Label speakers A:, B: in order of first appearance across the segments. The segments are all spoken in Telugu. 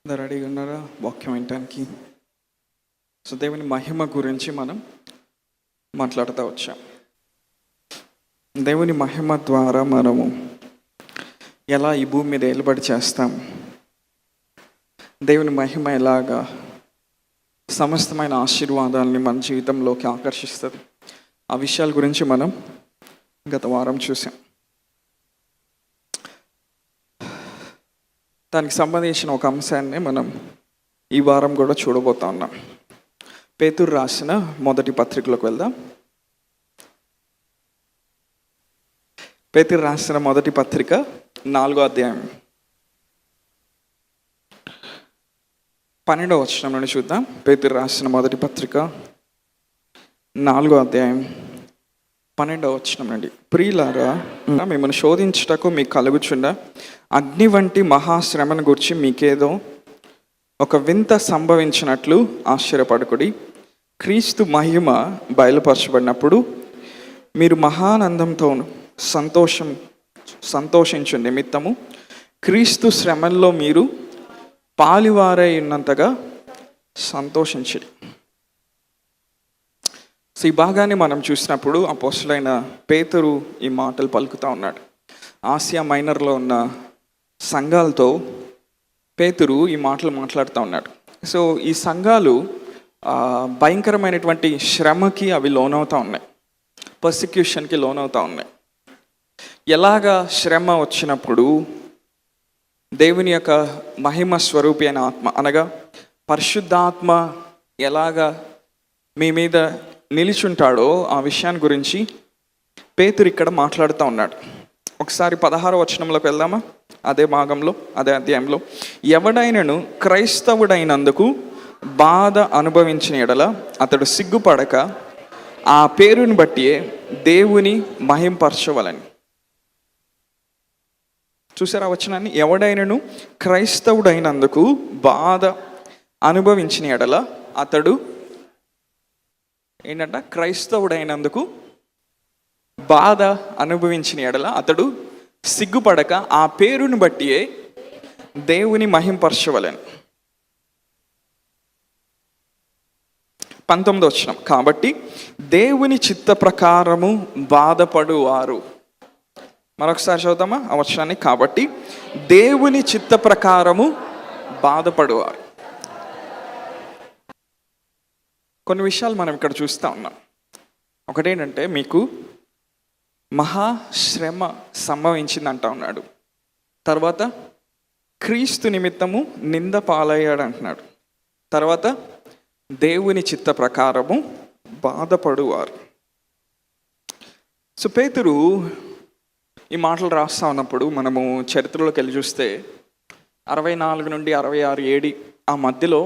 A: అందరు రెడీగా ఉన్నారా వాక్యం వినటానికి? సో దేవుని మహిమ గురించి మనం మాట్లాడుతూ వచ్చాం. దేవుని మహిమ ద్వారా మనము ఎలా ఈ భూమి మీద ఏలుబడి చేస్తాం, దేవుని మహిమ ఎలాగా సమస్తమైన ఆశీర్వాదాలని మన జీవితంలోకి ఆకర్షిస్తుంది, ఆ విషయాల గురించి మనం గత వారం చూసాం. దానికి సంబంధించిన ఒక అంశాన్ని మనం ఈ వారం కూడా చూడబోతా ఉన్నాం. పేతురు రాసిన మొదటి పత్రికలోకి వెళ్దాం. పేతురు రాసిన మొదటి పత్రిక 4వ అధ్యాయం 12వ వచనం నుండి చూద్దాం. పేతురు రాసిన మొదటి పత్రిక 4వ అధ్యాయం 12వ వచనం నుండి. ప్రియులారా, మిమ్మల్ని శోధించుటకు మీకు కలుగుచుండ అగ్ని వంటి మహాశ్రమను గురించి మీకేదో ఒక వింత సంభవించినట్లు ఆశ్చర్యపడకుడి. క్రీస్తు మహిమ బయలుపరచబడినప్పుడు మీరు మహానందంతో సంతోషించు నిమిత్తము క్రీస్తు శ్రమల్లో మీరు పాలివారై ఉన్నంతగా సంతోషించండి. సో ఈ భాగాన్ని మనం చూసినప్పుడు అపోస్తలుడైన పేతురు ఈ మాటలు పలుకుతూ ఉన్నాడు. ఆసియా మైనర్లో ఉన్న సంఘాలతో పేతురు ఈ మాటలు మాట్లాడుతూ ఉన్నాడు. సో ఈ సంఘాలు భయంకరమైనటువంటి శ్రమకి అవి లోనవుతూ ఉన్నాయి, పర్సిక్యూషన్కి లోనవుతూ ఉన్నాయి. ఎలాగా శ్రమ వచ్చినప్పుడు దేవుని యొక్క మహిమ స్వరూపి అయిన ఆత్మ అనగా పరిశుద్ధాత్మ ఎలాగా మీ మీద నిలిచుంటాడో ఆ విషయాన్ని గురించి పేతురు ఇక్కడ మాట్లాడుతూ ఉన్నాడు. ఒకసారి 16వ వచనంలోకి వెళ్దామా? అదే భాగంలో, అదే అధ్యాయంలో, ఎవడైనను క్రైస్తవుడైనందుకు బాధ అనుభవించిన ఎడల అతడు సిగ్గుపడక ఆ పేరుని బట్టి దేవుని మహింపరచవలని. చూసారా వచనాన్ని? ఎవడైనను క్రైస్తవుడైనందుకు బాధ అనుభవించిన ఎడల అతడు ఏంటంట? క్రైస్తవుడైనందుకు బాధ అనుభవించిన ఎడల అతడు సిగ్గుపడక ఆ పేరుని బట్టి దేవుని మహింపరచవలెను. 19వ వచనం, కాబట్టి దేవుని చిత్త ప్రకారము బాధపడువారు. మరొకసారి చదువుతామా ఆ వచనాన్ని? కాబట్టి దేవుని చిత్త ప్రకారము బాధపడువారు. కొన్ని విషయాలు మనం ఇక్కడ చూస్తూ ఉన్నాం. ఒకటేంటంటే, మీకు మహాశ్రమ సంభవించింది అంటా ఉన్నాడు. తర్వాత క్రీస్తు నిమిత్తము నింద పాలయ్యాడు అంటున్నాడు. తర్వాత దేవుని చిత్త ప్రకారము బాధపడువారు. సో పేతురు ఈ మాటలు రాస్తా ఉన్నప్పుడు మనము చరిత్రలోకి వెళ్ళి చూస్తే 64 నుండి 66 AD ఆ మధ్యలో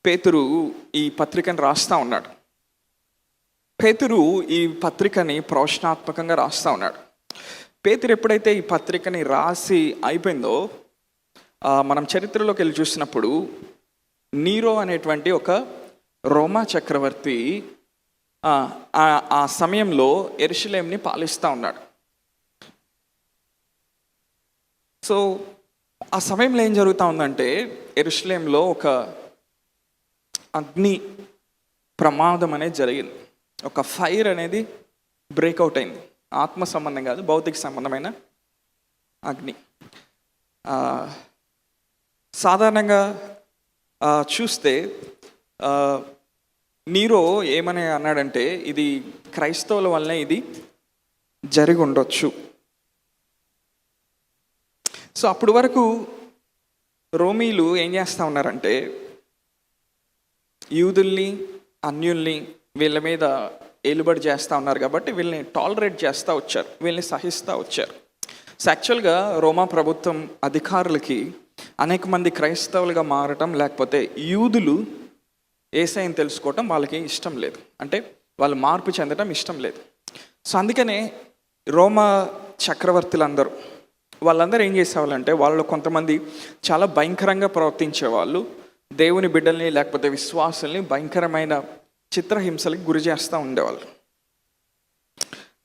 A: పేతురు ఈ పత్రికను రాస్తా ఉన్నాడు. పేతురు ఈ పత్రికని ప్రవచనాత్మకంగా రాస్తా ఉన్నాడు. పేతురు ఎప్పుడైతే ఈ పత్రికని రాసి అయిపోయిందో, మనం చరిత్రలోకి వెళ్ళి చూసినప్పుడు నీరో అనేటువంటి ఒక రోమా చక్రవర్తి ఆ సమయంలో యెరూషలేంని పాలిస్తూ ఉన్నాడు. సో ఆ సమయంలో ఏం జరుగుతూ ఉందంటే, యెరూషలేంలో ఒక అగ్ని ప్రమాదం అనేది జరిగింది. ఒక ఫైర్ అనేది బ్రేక్అవుట్ అయింది. ఆత్మ సంబంధం కాదు, భౌతిక సంబంధమైన అగ్ని. సాధారణంగా చూస్తే నీరో ఏమని అన్నాడంటే, ఇది క్రైస్తవుల వల్లనే ఇది జరిగి ఉండొచ్చు. సో అప్పటి వరకు రోమీలు ఏం చేస్తూ ఉన్నారంటే, యూదుల్ని అన్యుల్ని వీళ్ళ మీద ఏలుబడి చేస్తూ ఉన్నారు కాబట్టి వీళ్ళని టాలరేట్ చేస్తూ వచ్చారు, వీళ్ళని సహిస్తూ వచ్చారు. సో యాక్చువల్గా రోమా ప్రభుత్వం అధికారులకి అనేక మంది క్రైస్తవులుగా మారటం, లేకపోతే యూదులు యేసయ్యని తెలుసుకోవటం వాళ్ళకి ఇష్టం లేదు, అంటే వాళ్ళు మార్పు చెందడం ఇష్టం లేదు. సో అందుకనే రోమా చక్రవర్తులందరూ వాళ్ళందరూ ఏం చేసేవాళ్ళంటే, వాళ్ళు కొంతమంది చాలా భయంకరంగా ప్రవర్తించేవాళ్ళు దేవుని బిడ్డల్ని లేకపోతే విశ్వాసుల్ని భయంకరమైన చిత్రహింసలకి గురి చేస్తూ ఉండేవాళ్ళు.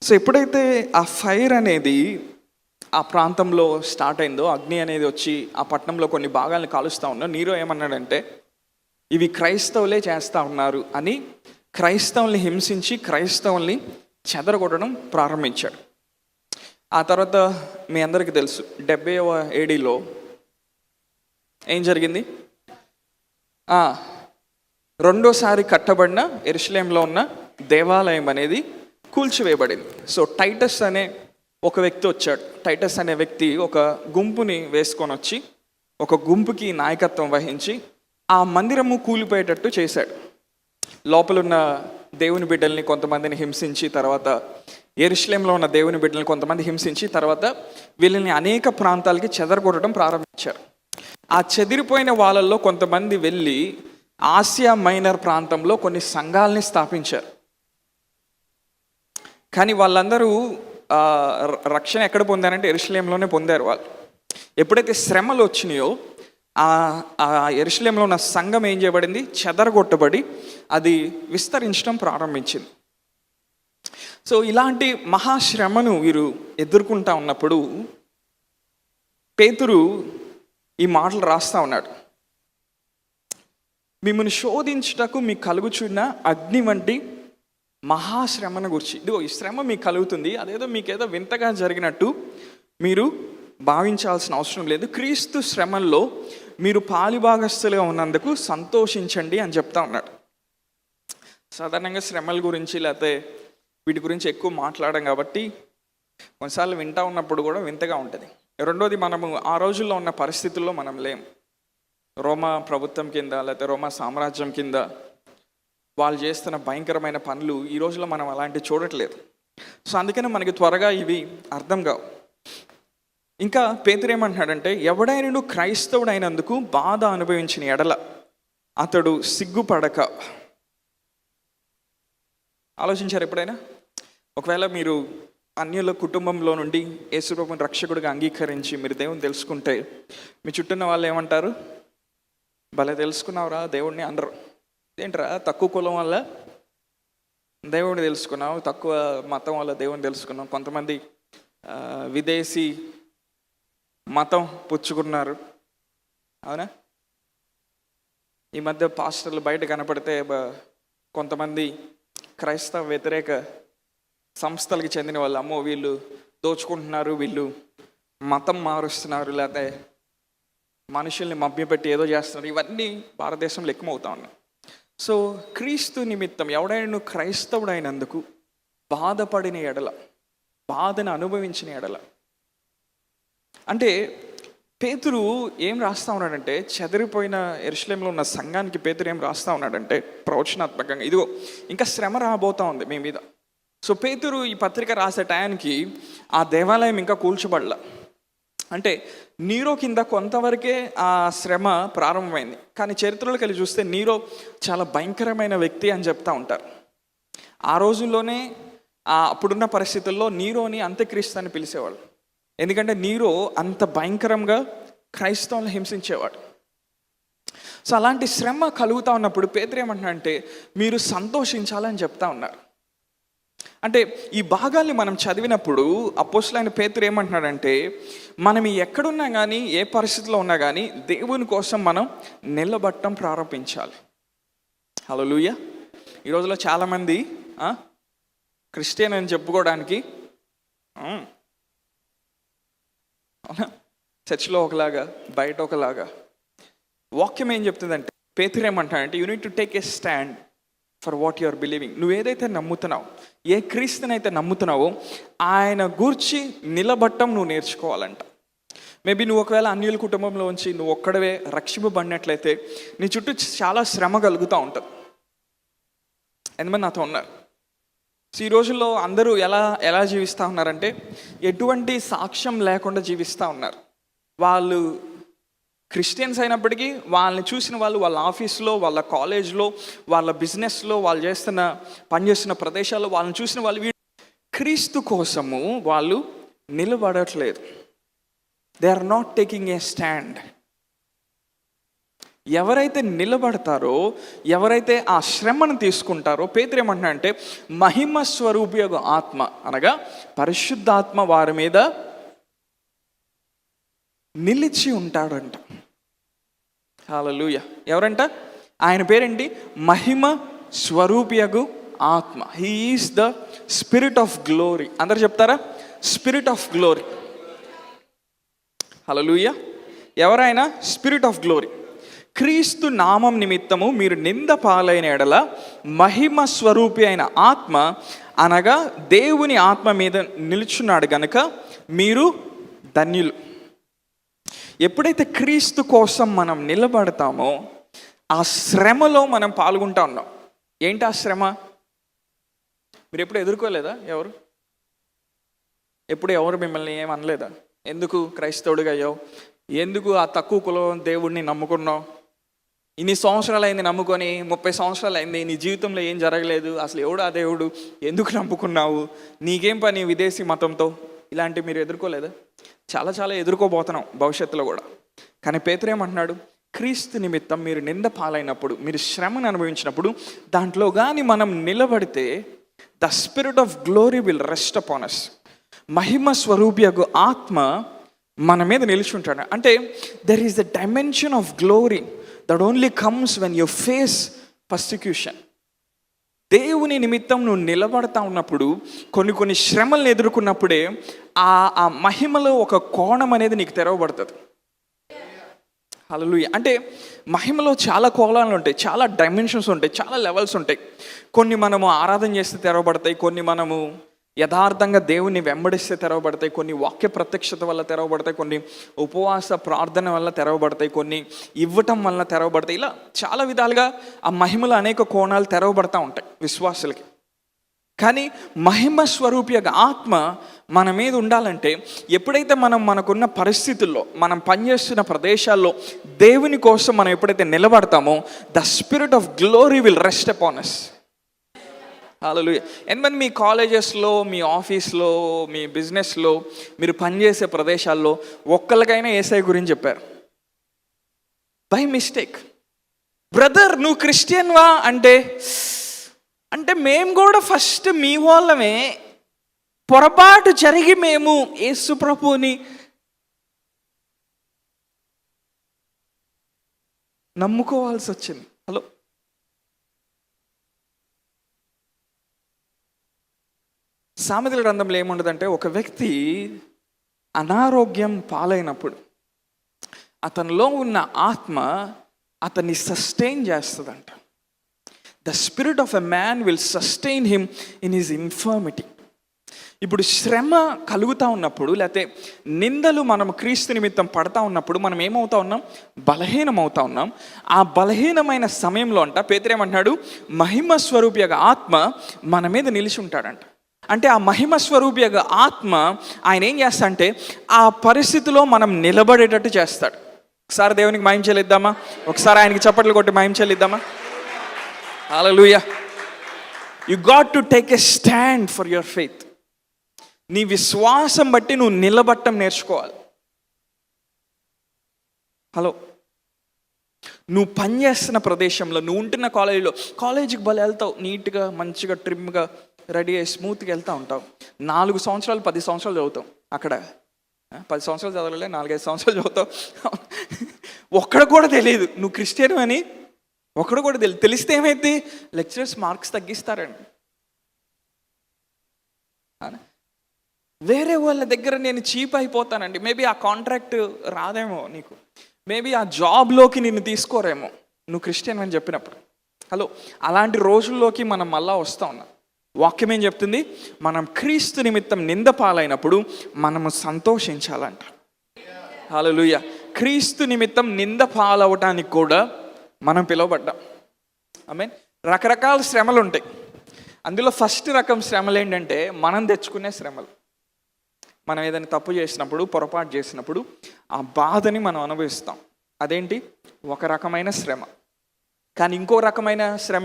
A: సో ఎప్పుడైతే ఆ ఫైర్ అనేది ఆ ప్రాంతంలో స్టార్ట్ అయిందో, అగ్ని అనేది వచ్చి ఆ పట్టణంలో కొన్ని భాగాలను కాలుస్తూ ఉన్నా, నీరో ఏమన్నాడంటే ఇవి క్రైస్తవులే చేస్తూ ఉన్నారు అని క్రైస్తవుల్ని హింసించి క్రైస్తవుల్ని చెదరగొట్టడం ప్రారంభించాడు. ఆ తర్వాత మీ అందరికీ తెలుసు 70వ ఏడీలో ఏం జరిగింది? రెండోసారి కట్టబడిన యెరూషలేంలో ఉన్న దేవాలయం అనేది కూల్చివేయబడింది. సో టైటస్ అనే ఒక వ్యక్తి వచ్చాడు. టైటస్ అనే వ్యక్తి ఒక గుంపుని వేసుకొని వచ్చి ఒక గుంపుకి నాయకత్వం వహించి ఆ మందిరము కూలిపోయేటట్టు చేశాడు. లోపలున్న దేవుని బిడ్డల్ని కొంతమందిని హింసించి, తర్వాత యెరూషలేంలో ఉన్న దేవుని బిడ్డల్ని కొంతమంది హింసించి, తర్వాత వీళ్ళని అనేక ప్రాంతాలకి చెదరగొట్టడం ప్రారంభించారు. ఆ చెదిరిపోయిన వాళ్ళల్లో కొంతమంది వెళ్ళి ఆసియా మైనర్ ప్రాంతంలో కొన్ని సంఘాలని స్థాపించారు. కానీ వాళ్ళందరూ రక్షణ ఎక్కడ పొందారంటే యెరూషలేంలోనే పొందారు. వాళ్ళు ఎప్పుడైతే శ్రమలు వచ్చినాయో ఆ యెరూషలేంలో ఉన్న సంఘం ఏం చేయబడింది? చెదరగొట్టబడి అది విస్తరించడం ప్రారంభించింది. సో ఇలాంటి మహాశ్రమను వీరు ఎదుర్కొంటా ఉన్నప్పుడు పేతురు ఈ మాటలు రాస్తా ఉన్నాడు. మిమ్మల్ని శోధించుటకు మీకు కలుగుచున్న అగ్ని వంటి మహాశ్రమను గురించి, ఇదిగో ఈ శ్రమ మీకు కలుగుతుంది, అదేదో మీకేదో వింతగా జరిగినట్టు మీరు భావించాల్సిన అవసరం లేదు. క్రీస్తు శ్రమల్లో మీరు పాలిభాగస్తులుగా ఉన్నందుకు సంతోషించండి అని చెప్తా ఉన్నాడు. సాధారణంగా శ్రమల గురించి లేకపోతే వీటి గురించి ఎక్కువ మాట్లాడడం కాబట్టి కొన్నిసార్లు వింటా ఉన్నప్పుడు కూడా వింతగా ఉంటుంది. రెండోది, మనము ఆ రోజుల్లో ఉన్న పరిస్థితుల్లో మనం లేం. రోమా ప్రభుత్వం కింద లేకపోతే రోమా సామ్రాజ్యం కింద వాళ్ళు చేస్తున్న భయంకరమైన పనులు ఈ రోజుల్లో మనం అలాంటివి చూడట్లేదు. సో అందుకని మనకి త్వరగా ఇవి అర్థం కావు. ఇంకా పేతురు ఏమంటున్నాడంటే, ఎవడైనా క్రైస్తవుడైనందుకు బాధ అనుభవించిన ఎడల అతడు సిగ్గుపడక. ఆలోచించారు ఎప్పుడైనా? ఒకవేళ మీరు అన్యుల కుటుంబంలో నుండి యేసుప్రభువుని రక్షకుడిగా అంగీకరించి మీరు దేవుని తెలుసుకుంటే మీ చుట్టూన్న వాళ్ళు ఏమంటారు? భలే తెలుసుకున్నావురా దేవుడిని అనరు. ఏంట్రా తక్కువ కులం వల్ల దేవుడిని తెలుసుకున్నావు, తక్కువ మతం వల్ల దేవుడిని తెలుసుకున్నావు, కొంతమంది విదేశీ మతం పుచ్చుకున్నారు, అవునా? ఈ మధ్య పాస్టర్లు బయట కనపడితే కొంతమంది క్రైస్తవ వ్యతిరేక సంస్థలకి చెందిన వాళ్ళు, అమ్మో వీళ్ళు దోచుకుంటున్నారు, వీళ్ళు మతం మారుస్తున్నారు, లేకపోతే మనుషుల్ని మభ్యపెట్టి ఏదో చేస్తున్నారు, ఇవన్నీ భారతదేశంలో ఎక్కువవుతా ఉన్నాయి. సో క్రీస్తు నిమిత్తం ఎవడైనా క్రైస్తవుడైనందుకు బాధపడిన ఎడల, బాధను అనుభవించిన ఎడల, అంటే పేతురు ఏం రాస్తా ఉన్నాడంటే, చెదిరిపోయిన యెరూషలేంలో ఉన్న సంఘానికి పేతురు ఏం రాస్తా ఉన్నాడంటే ప్రవచనాత్మకంగా, ఇదిగో ఇంకా శ్రమ రాబోతా ఉంది మీ మీద. సో పేతురు ఈ పత్రిక రాసే టయానికి ఆ దేవాలయం ఇంకా కూల్చబడల. అంటే నీరో కింద కొంతవరకే ఆ శ్రమ ప్రారంభమైంది. కానీ చరిత్రలోకి వెళ్ళి చూస్తే నీరో చాలా భయంకరమైన వ్యక్తి అని చెప్తా ఉంటారు. ఆ రోజుల్లోనే అప్పుడున్న పరిస్థితుల్లో నీరోని అంత్యక్రీస్తు అని పిలిచేవాళ్ళు. ఎందుకంటే నీరో అంత భయంకరంగా క్రైస్తవులను హింసించేవాడు. సో అలాంటి శ్రమ కలుగుతూ ఉన్నప్పుడు పేతురు ఏమంటున్నాడంటే మీరు సంతోషించాలని చెప్తా ఉన్నారు. అంటే ఈ భాగాల్ని మనం చదివినప్పుడు అపోస్తలుడైన పేతురు ఏమంటున్నాడంటే, మనం ఎక్కడున్నా కానీ, ఏ పరిస్థితిలో ఉన్నా కానీ దేవుని కోసం మనం నిలబడటం ప్రారంభించాలి. హల్లెలూయా. ఈ రోజులో చాలామంది క్రిస్టియన్ అని చెప్పుకోవడానికి చర్చిలో ఒకలాగా, బయట ఒకలాగా. వాక్యం ఏం చెప్తుందంటే, పేతురు ఏమంటాడంటే, you need to take a stand for what you are believing. నువ్వు ఏదైతే నమ్ముతున్నావు, ఏ క్రీస్తునైతే నమ్ముతున్నావో ఆయన గూర్చి నిలబట్టం నువ్వు నేర్చుకోవాలంట. మేబీ నువ్వు ఒకవేళ అన్యుల కుటుంబంలో ఉంచి నువ్వు ఒక్కడవే రక్షింపబడినట్లయితే నీ చుట్టూ చాలా శ్రమ కలుగుతూ ఉంటుంది. ఎంతమంది నాతో ఉన్నారు? ఈ రోజుల్లో అందరూ ఎలా జీవిస్తూ ఉన్నారంటే, ఎటువంటి సాక్ష్యం లేకుండా జీవిస్తూ ఉన్నారు. వాళ్ళు క్రిస్టియన్స్ అయినప్పటికీ వాళ్ళని చూసిన వాళ్ళు వాళ్ళ ఆఫీస్లో, వాళ్ళ కాలేజ్లో, వాళ్ళ బిజినెస్లో, వాళ్ళు పనిచేస్తున్న ప్రదేశాల్లో వాళ్ళని చూసిన వాళ్ళు క్రీస్తు కోసము వాళ్ళు నిలబడట్లేదు. They are not taking a stand. ఎవరైతే నిలబడతారో, ఎవరైతే ఆ శ్రమను తీసుకుంటారో, పేతురు ఏమంటున్నాడంటే మహిమ స్వరూపియగు ఆత్మ అనగా పరిశుద్ధాత్మ వారి మీద నిలిచి ఉంటాడంట. హల్లెలూయా. ఎవరంట? ఆయన పేరేంటి? మహిమ స్వరూపియగు ఆత్మ. He is the spirit of glory. అందరు చెప్తారా? Spirit of glory. హల్లెలూయా. ఎవరైనా? Spirit of glory. క్రీస్తు నామం నిమిత్తము మీరు నింద పాలైన ఎడల మహిమ స్వరూపి అయిన ఆత్మ అనగా దేవుని ఆత్మ మీద నిలుచున్నాడు గనుక మీరు ధన్యులు. ఎప్పుడైతే క్రీస్తు కోసం మనం నిలబడతామో ఆ శ్రమలో మనం పాల్గొంటా ఉన్నాం. ఏంటి ఆ శ్రమ? మీరు ఎప్పుడు ఎదుర్కోలేదా? ఎవరు మిమ్మల్ని ఏమనలేదా? ఎందుకు క్రైస్తవుడిగా అయ్యావు? ఎందుకు ఆ తక్కువ కులం దేవుడిని నమ్ముకున్నావు? ఇన్ని సంవత్సరాలు అయింది నమ్ముకొని, 30 సంవత్సరాలు అయింది, నీ జీవితంలో ఏం జరగలేదు, అసలు ఎవడు ఆ దేవుడు, ఎందుకు నమ్ముకున్నావు, నీకేం పని విదేశీ మతంతో? ఇలాంటివి మీరు ఎదుర్కోలేదా? చాలా ఎదుర్కోబోతున్నాం భవిష్యత్తులో కూడా. కానీ పేతురు ఏమంటున్నాడు? క్రీస్తు నిమిత్తం మీరు నింద పాలైనప్పుడు, మీరు శ్రమను అనుభవించినప్పుడు, దాంట్లో కానీ మనం నిలబడితే the spirit of glory will rest upon us. మహిమ స్వరూపియగు ఆత్మ మన మీద నిలుచుంటాడు. అంటే there is the dimension of glory that only comes when you face persecution. దేవుని నిమిత్తం నువ్వు నిలబడతా ఉన్నప్పుడు, కొన్ని శ్రమలను ఎదుర్కొన్నప్పుడే ఆ మహిమలో ఒక కోణం అనేది నీకు తెరవబడుతుంది. హల్లెలూయా. అంటే మహిమలో చాలా కోణాలు ఉంటాయి, చాలా డైమెన్షన్స్ ఉంటాయి, చాలా లెవెల్స్ ఉంటాయి. కొన్ని మనము ఆరాధన చేస్తే తెరవబడతాయి, కొన్ని మనము యథార్థంగా దేవుని వెంబడిస్తే తెరవబడతాయి, కొన్ని వాక్య ప్రత్యక్షత వల్ల తెరవబడతాయి, కొన్ని ఉపవాస ప్రార్థన వల్ల తెరవబడతాయి, కొన్ని ఇవ్వటం వల్ల తెరవబడతాయి. ఇలా చాలా విధాలుగా ఆ మహిమలో అనేక కోణాలు తెరవబడతా ఉంటాయి విశ్వాసులకి. కానీ మహిమ స్వరూపియగా ఆత్మ మన మీద ఉండాలంటే ఎప్పుడైతే మనం మనకున్న పరిస్థితుల్లో, మనం పనిచేస్తున్న ప్రదేశాల్లో దేవుని కోసం మనం ఎప్పుడైతే నిలబడతామో the spirit of glory will rest upon us. Hallelujah. ఎంతమంది మీ కాలేజెస్లో, మీ ఆఫీస్లో, మీ బిజినెస్లో, మీరు పనిచేసే ప్రదేశాల్లో ఒక్కరికైనా యేసయ్య గురించి చెప్పారు? By mistake. బ్రదర్ నువ్వు క్రిస్టియన్వా అంటే మేము కూడా ఫస్ట్ మీ వాళ్ళమే, పొరపాటు జరిగి మేము యేసు ప్రభువుని నమ్ముకోవాల్సి వచ్చింది. హలో, సామెతల గ్రంథంలో ఏముండదంటే, ఒక వ్యక్తి అనారోగ్యం పాలైనప్పుడు అతనిలో ఉన్న ఆత్మ అతన్ని సస్టైన్ చేస్తుందంట. The spirit of a man will sustain him in his infirmity. ఇప్పుడు శ్రమ కలుగుతూ ఉన్నప్పుడు, లేకపోతే నిందలు మనం క్రీస్తు నిమిత్తం పడతా ఉన్నప్పుడు మనం ఏమవుతా ఉన్నాం? బలహీనం అవుతా ఉన్నాం. ఆ బలహీనమైన సమయంలో అంట పేతురు ఏమంటున్నాడు? మహిమ స్వరూపియగా ఆత్మ మన మీద నిలిచి ఉంటాడంట. అంటే ఆ మహిమ స్వరూపియగా ఆత్మ ఆయన ఏం చేస్తా అంటే ఆ పరిస్థితిలో మనం నిలబడేటట్టు చేస్తాడు. ఒకసారి దేవునికి మహిమ చెల్లిద్దామా? ఒకసారి ఆయనకి చప్పట్లు కొట్టి మహిమ చెల్లిద్దామా? Hallelujah. You got to take a stand for your faith. నీ విశ్వాసం బట్టి నువ్వు నిలబట్టం నేర్చుకోవాలి. హలో, నువ్వు పనిచేస్తున్న ప్రదేశంలో, నువ్వు ఉంటున్న కాలేజీకి భలే వెళ్తావు, నీట్గా మంచిగా ట్రిమ్గా రెడీ అయ్యి స్మూత్గా వెళ్తూ ఉంటావు. 4 సంవత్సరాలు 10 సంవత్సరాలు చదువుతావు. అక్కడ 10 సంవత్సరాలు చదవలే, 4-5 సంవత్సరాలు చదువుతావు. ఒక్కడ కూడా తెలియదు నువ్వు క్రిస్టియన్ అని, ఒక్కడ కూడా తెలియదు. తెలిస్తే ఏమైంది? లెక్చరర్స్ మార్క్స్ తగ్గిస్తారండి. వేరే వాళ్ళ దగ్గర నేను చీప్ అయిపోతానండి. మేబీ ఆ కాంట్రాక్ట్ రాదేమో నీకు, మేబీ ఆ జాబ్లోకి నిన్ను తీసుకోరేమో నువ్వు క్రిస్టియన్ అని చెప్పినప్పుడు. హలో, అలాంటి రోజుల్లోకి మనం మళ్ళా వస్తూ ఉన్నాం. వాక్యం ఏం చెప్తుంది? మనం క్రీస్తు నిమిత్తం నింద పాలైనప్పుడు మనము సంతోషించాలంట. హల్లెలూయా. క్రీస్తు నిమిత్తం నింద పాలవటానికి కూడా మనం పిలువబడ్డాం. ఆమేన్. రకరకాల శ్రమలు ఉంటాయి. అందులో ఫస్ట్ రకం శ్రమలు ఏంటంటే మనం తెచ్చుకునే శ్రమలు. మనం ఏదైనా తప్పు చేసినప్పుడు, పొరపాటు చేసినప్పుడు ఆ బాధని మనం అనుభవిస్తాం. అదేంటి? ఒక రకమైన శ్రమ. కానీ ఇంకో రకమైన శ్రమ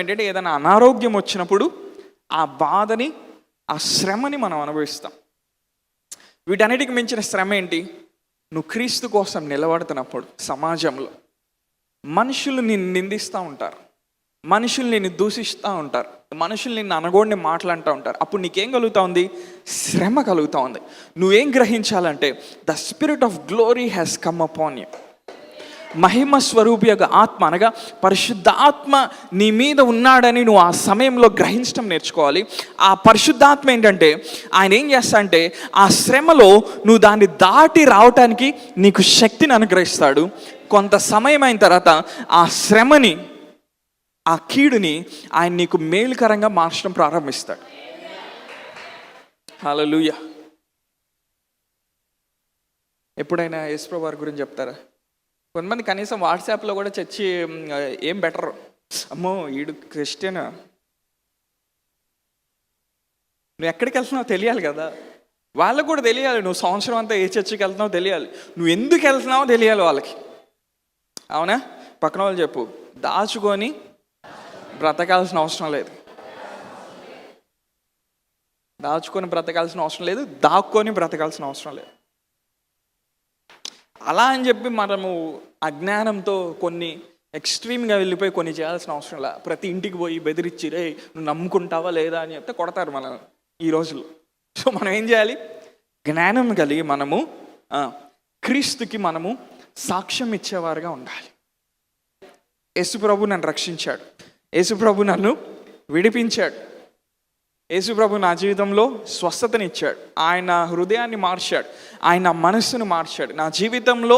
A: ఏంటంటే ఏదైనా అనారోగ్యం వచ్చినప్పుడు ఆ బాధని, ఆ శ్రమని మనం అనుభవిస్తాం. వీటన్నిటికి మించిన శ్రమ ఏంటి? నువ్వు క్రీస్తు కోసం నిలబడుతున్నప్పుడు సమాజంలో మనుషులు నిన్ను నిందిస్తూ ఉంటారు. మనుషులు నిన్ను దూషిస్తూ ఉంటారు, మనుషులు నిన్ను అనగోడిని మాట్లాడుతూ ఉంటారు. అప్పుడు నీకేం కలుగుతూ ఉంది? శ్రమ కలుగుతూ ఉంది. నువ్వేం గ్రహించాలంటే the spirit of glory has come upon you. మహిమ స్వరూపి యొక్క ఆత్మ అనగా పరిశుద్ధాత్మ నీ మీద ఉన్నాడని నువ్వు ఆ సమయంలో గ్రహించడం నేర్చుకోవాలి. ఆ పరిశుద్ధాత్మ ఏంటంటే ఆయన ఏం చేస్తా అంటే ఆ శ్రమలో నువ్వు దాన్ని దాటి రావటానికి నీకు శక్తిని అనుగ్రహిస్తాడు. కొంత సమయం అయిన తర్వాత ఆ శ్రమని, ఆ కీడుని ఆయన నీకు మేలుకరంగా మార్చడం ప్రారంభిస్తాడు. హల్లెలూయా. ఎప్పుడైనా యేసుప్రభు వారి గురించి చెప్తారా? కొంతమంది కనీసం వాట్సాప్లో కూడా చర్చి ఏం బెటర్, అమ్మో ఈడు క్రిస్టియన్, నువ్వు ఎక్కడికి వెళ్తున్నావు తెలియాలి కదా, వాళ్ళకు కూడా తెలియాలి. నువ్వు సంవత్సరం అంతా ఏ చర్చికి వెళ్తున్నావు తెలియాలి, నువ్వు ఎందుకు వెళ్తున్నావో తెలియాలి వాళ్ళకి. అవునా? పక్కన వాళ్ళు చెప్పు, దాచుకొని బ్రతకాల్సిన అవసరం లేదు. దాచుకొని బ్రతకాల్సిన అవసరం లేదు, దాక్కొని బ్రతకాల్సిన అవసరం లేదు. అలా అని చెప్పి మనము అజ్ఞానంతో కొన్ని ఎక్స్ట్రీమ్గా వెళ్ళిపోయి కొన్ని చేయాల్సిన అవసరం లేదు. ప్రతి ఇంటికి పోయి బెదిరించి రే నువ్వు నమ్ముకుంటావా లేదా అని చెప్తే కొడతారు మనం ఈ రోజుల్లో. సో మనం ఏం చేయాలి? జ్ఞానం కలిగి మనము క్రీస్తుకి మనము సాక్ష్యం ఇచ్చేవారుగా ఉండాలి. యేసుప్రభు నన్ను రక్షించాడు, యేసుప్రభు నన్ను విడిపించాడు, యేసుప్రభు నా జీవితంలో స్వస్థతనిచ్చాడు, ఆయన హృదయాన్ని మార్చాడు, ఆయన మనస్సును మార్చాడు. నా జీవితంలో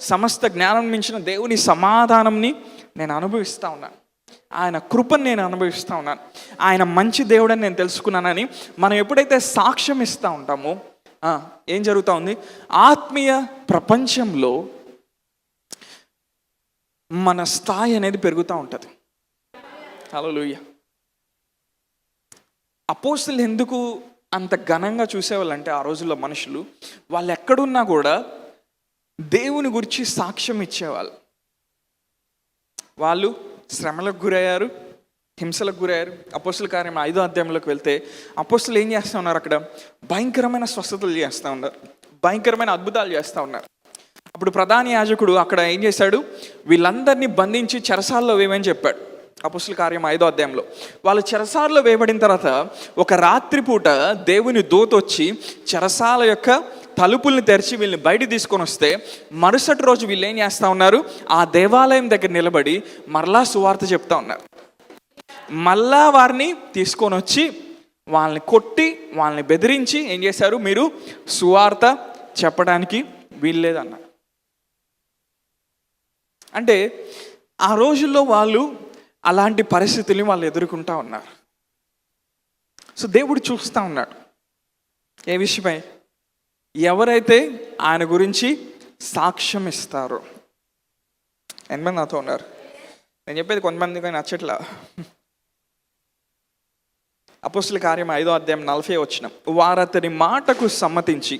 A: సమస్త జ్ఞానం మించిన దేవుని సమాధానంని నేను అనుభవిస్తూ ఉన్నాను, ఆయన కృపను నేను అనుభవిస్తూ ఉన్నాను, ఆయన మంచి దేవుడని నేను తెలుసుకున్నానని మనం ఎప్పుడైతే సాక్ష్యం ఇస్తూ ఉంటామో ఏం జరుగుతూ ఉంది? ఆత్మీయ ప్రపంచంలో మన స్థాయి అనేది పెరుగుతూ ఉంటుంది. హల్లెలూయా. అపోస్తలులు ఎందుకు అంత ఘనంగా చూసేవాళ్ళంటే ఆ రోజుల్లో మనుషులు వాళ్ళు ఎక్కడున్నా కూడా దేవుని గురించి సాక్ష్యం ఇచ్చేవాళ్ళు. వాళ్ళు శ్రమలకు గురయ్యారు, హింసలకు గురయ్యారు. అపోస్తల కార్యం 5వ అధ్యాయంలోకి వెళ్తే అపోస్తలులు ఏం చేస్తూ ఉన్నారు? అక్కడ భయంకరమైన స్వస్థతలు చేస్తూ ఉన్నారు, భయంకరమైన అద్భుతాలు చేస్తూ ఉన్నారు. అప్పుడు ప్రధాన యాజకుడు అక్కడ ఏం చేశాడు? వీళ్ళందరినీ బంధించి చెరసాల్లో వేయమని చెప్పాడు. అపోస్తల కార్యం 5వ అధ్యాయంలో వాళ్ళు చెరసాలలో వేయబడిన తర్వాత ఒక రాత్రిపూట దేవుని దూత వచ్చి చెరసాల యొక్క తలుపుల్ని తెరిచి వీళ్ళని బయట తీసుకొని వస్తే మరుసటి రోజు వీళ్ళు ఏం చేస్తూ ఉన్నారు? ఆ దేవాలయం దగ్గర నిలబడి మరలా సువార్త చెప్తా ఉన్నారు. మళ్ళా వారిని తీసుకొని వచ్చి వాళ్ళని కొట్టి వాళ్ళని బెదిరించి ఏం చేశారు? మీరు సువార్త చెప్పడానికి వీల్లేదన్నారు. అంటే ఆ రోజుల్లో వాళ్ళు అలాంటి పరిస్థితుల్ని వాళ్ళు ఎదుర్కొంటూ ఉన్నారు. సో దేవుడు చూస్తూ ఉన్నాడు ఏ విషయమై? ఎవరైతే ఆయన గురించి సాక్ష్యం ఇస్తారో. ఎంతమంది నాతో ఉన్నారు? నేను చెప్పేది కొంతమందికి నచ్చట్లా. అపోస్తల కార్యం 5వ అధ్యాయం 40వ వచనం, వారు అతని మాటకు సమ్మతించి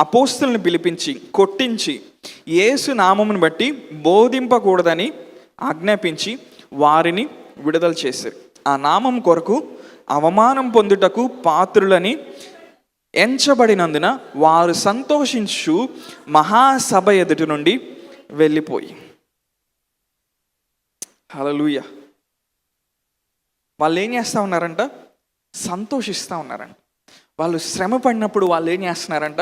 A: అపోస్తలుని పిలిపించి కొట్టించి యేసు నామమును బట్టి బోధింపకూడదని ఆజ్ఞాపించి వారిని విడుదల చేశారు. ఆ నామం కొరకు అవమానం పొందుటకు పాత్రులని ఎంచబడినందున వారు సంతోషించు మహాసభ ఎదుటి నుండి వెళ్ళిపోయి. హల్లెలూయా. వాళ్ళు ఏం చేస్తూ ఉన్నారంట? సంతోషిస్తూ ఉన్నారంట. వాళ్ళు శ్రమ పడినప్పుడు వాళ్ళు ఏం చేస్తున్నారంట?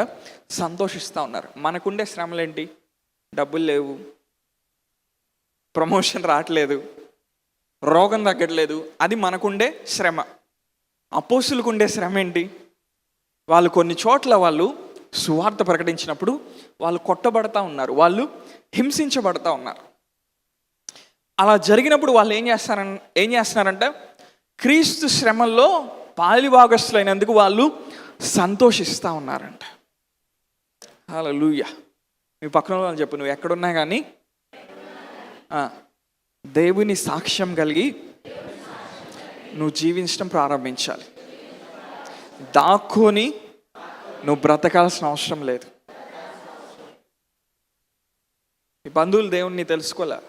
A: సంతోషిస్తూ ఉన్నారు. మనకుండే శ్రమలేంటి? డబ్బులు లేవు, ప్రమోషన్ రావట్లేదు, రోగం తగ్గట్లేదు, అది మనకుండే శ్రమ. అపోస్తులకు ఉండే శ్రమ ఏంటి? వాళ్ళు కొన్ని చోట్ల వాళ్ళు సువార్త ప్రకటించినప్పుడు వాళ్ళు కొట్టబడతా ఉన్నారు, వాళ్ళు హింసించబడతా ఉన్నారు. అలా జరిగినప్పుడు వాళ్ళు ఏం చేస్తున్నారంటే క్రీస్తు శ్రమల్లో పాలిభాగస్తులైనందుకు వాళ్ళు సంతోషిస్తూ ఉన్నారంట. హల్లెలూయా. మీ పక్కన వాళ్ళు చెప్పు, నువ్వు ఎక్కడున్నా కానీ దేవుని సాక్ష్యం కలిగి నువ్వు జీవించడం ప్రారంభించాలి. దాక్కుని నువ్వు బ్రతకాల్సిన అవసరం లేదు. ఈ బంధువులు దేవుణ్ణి తెలుసుకోలే.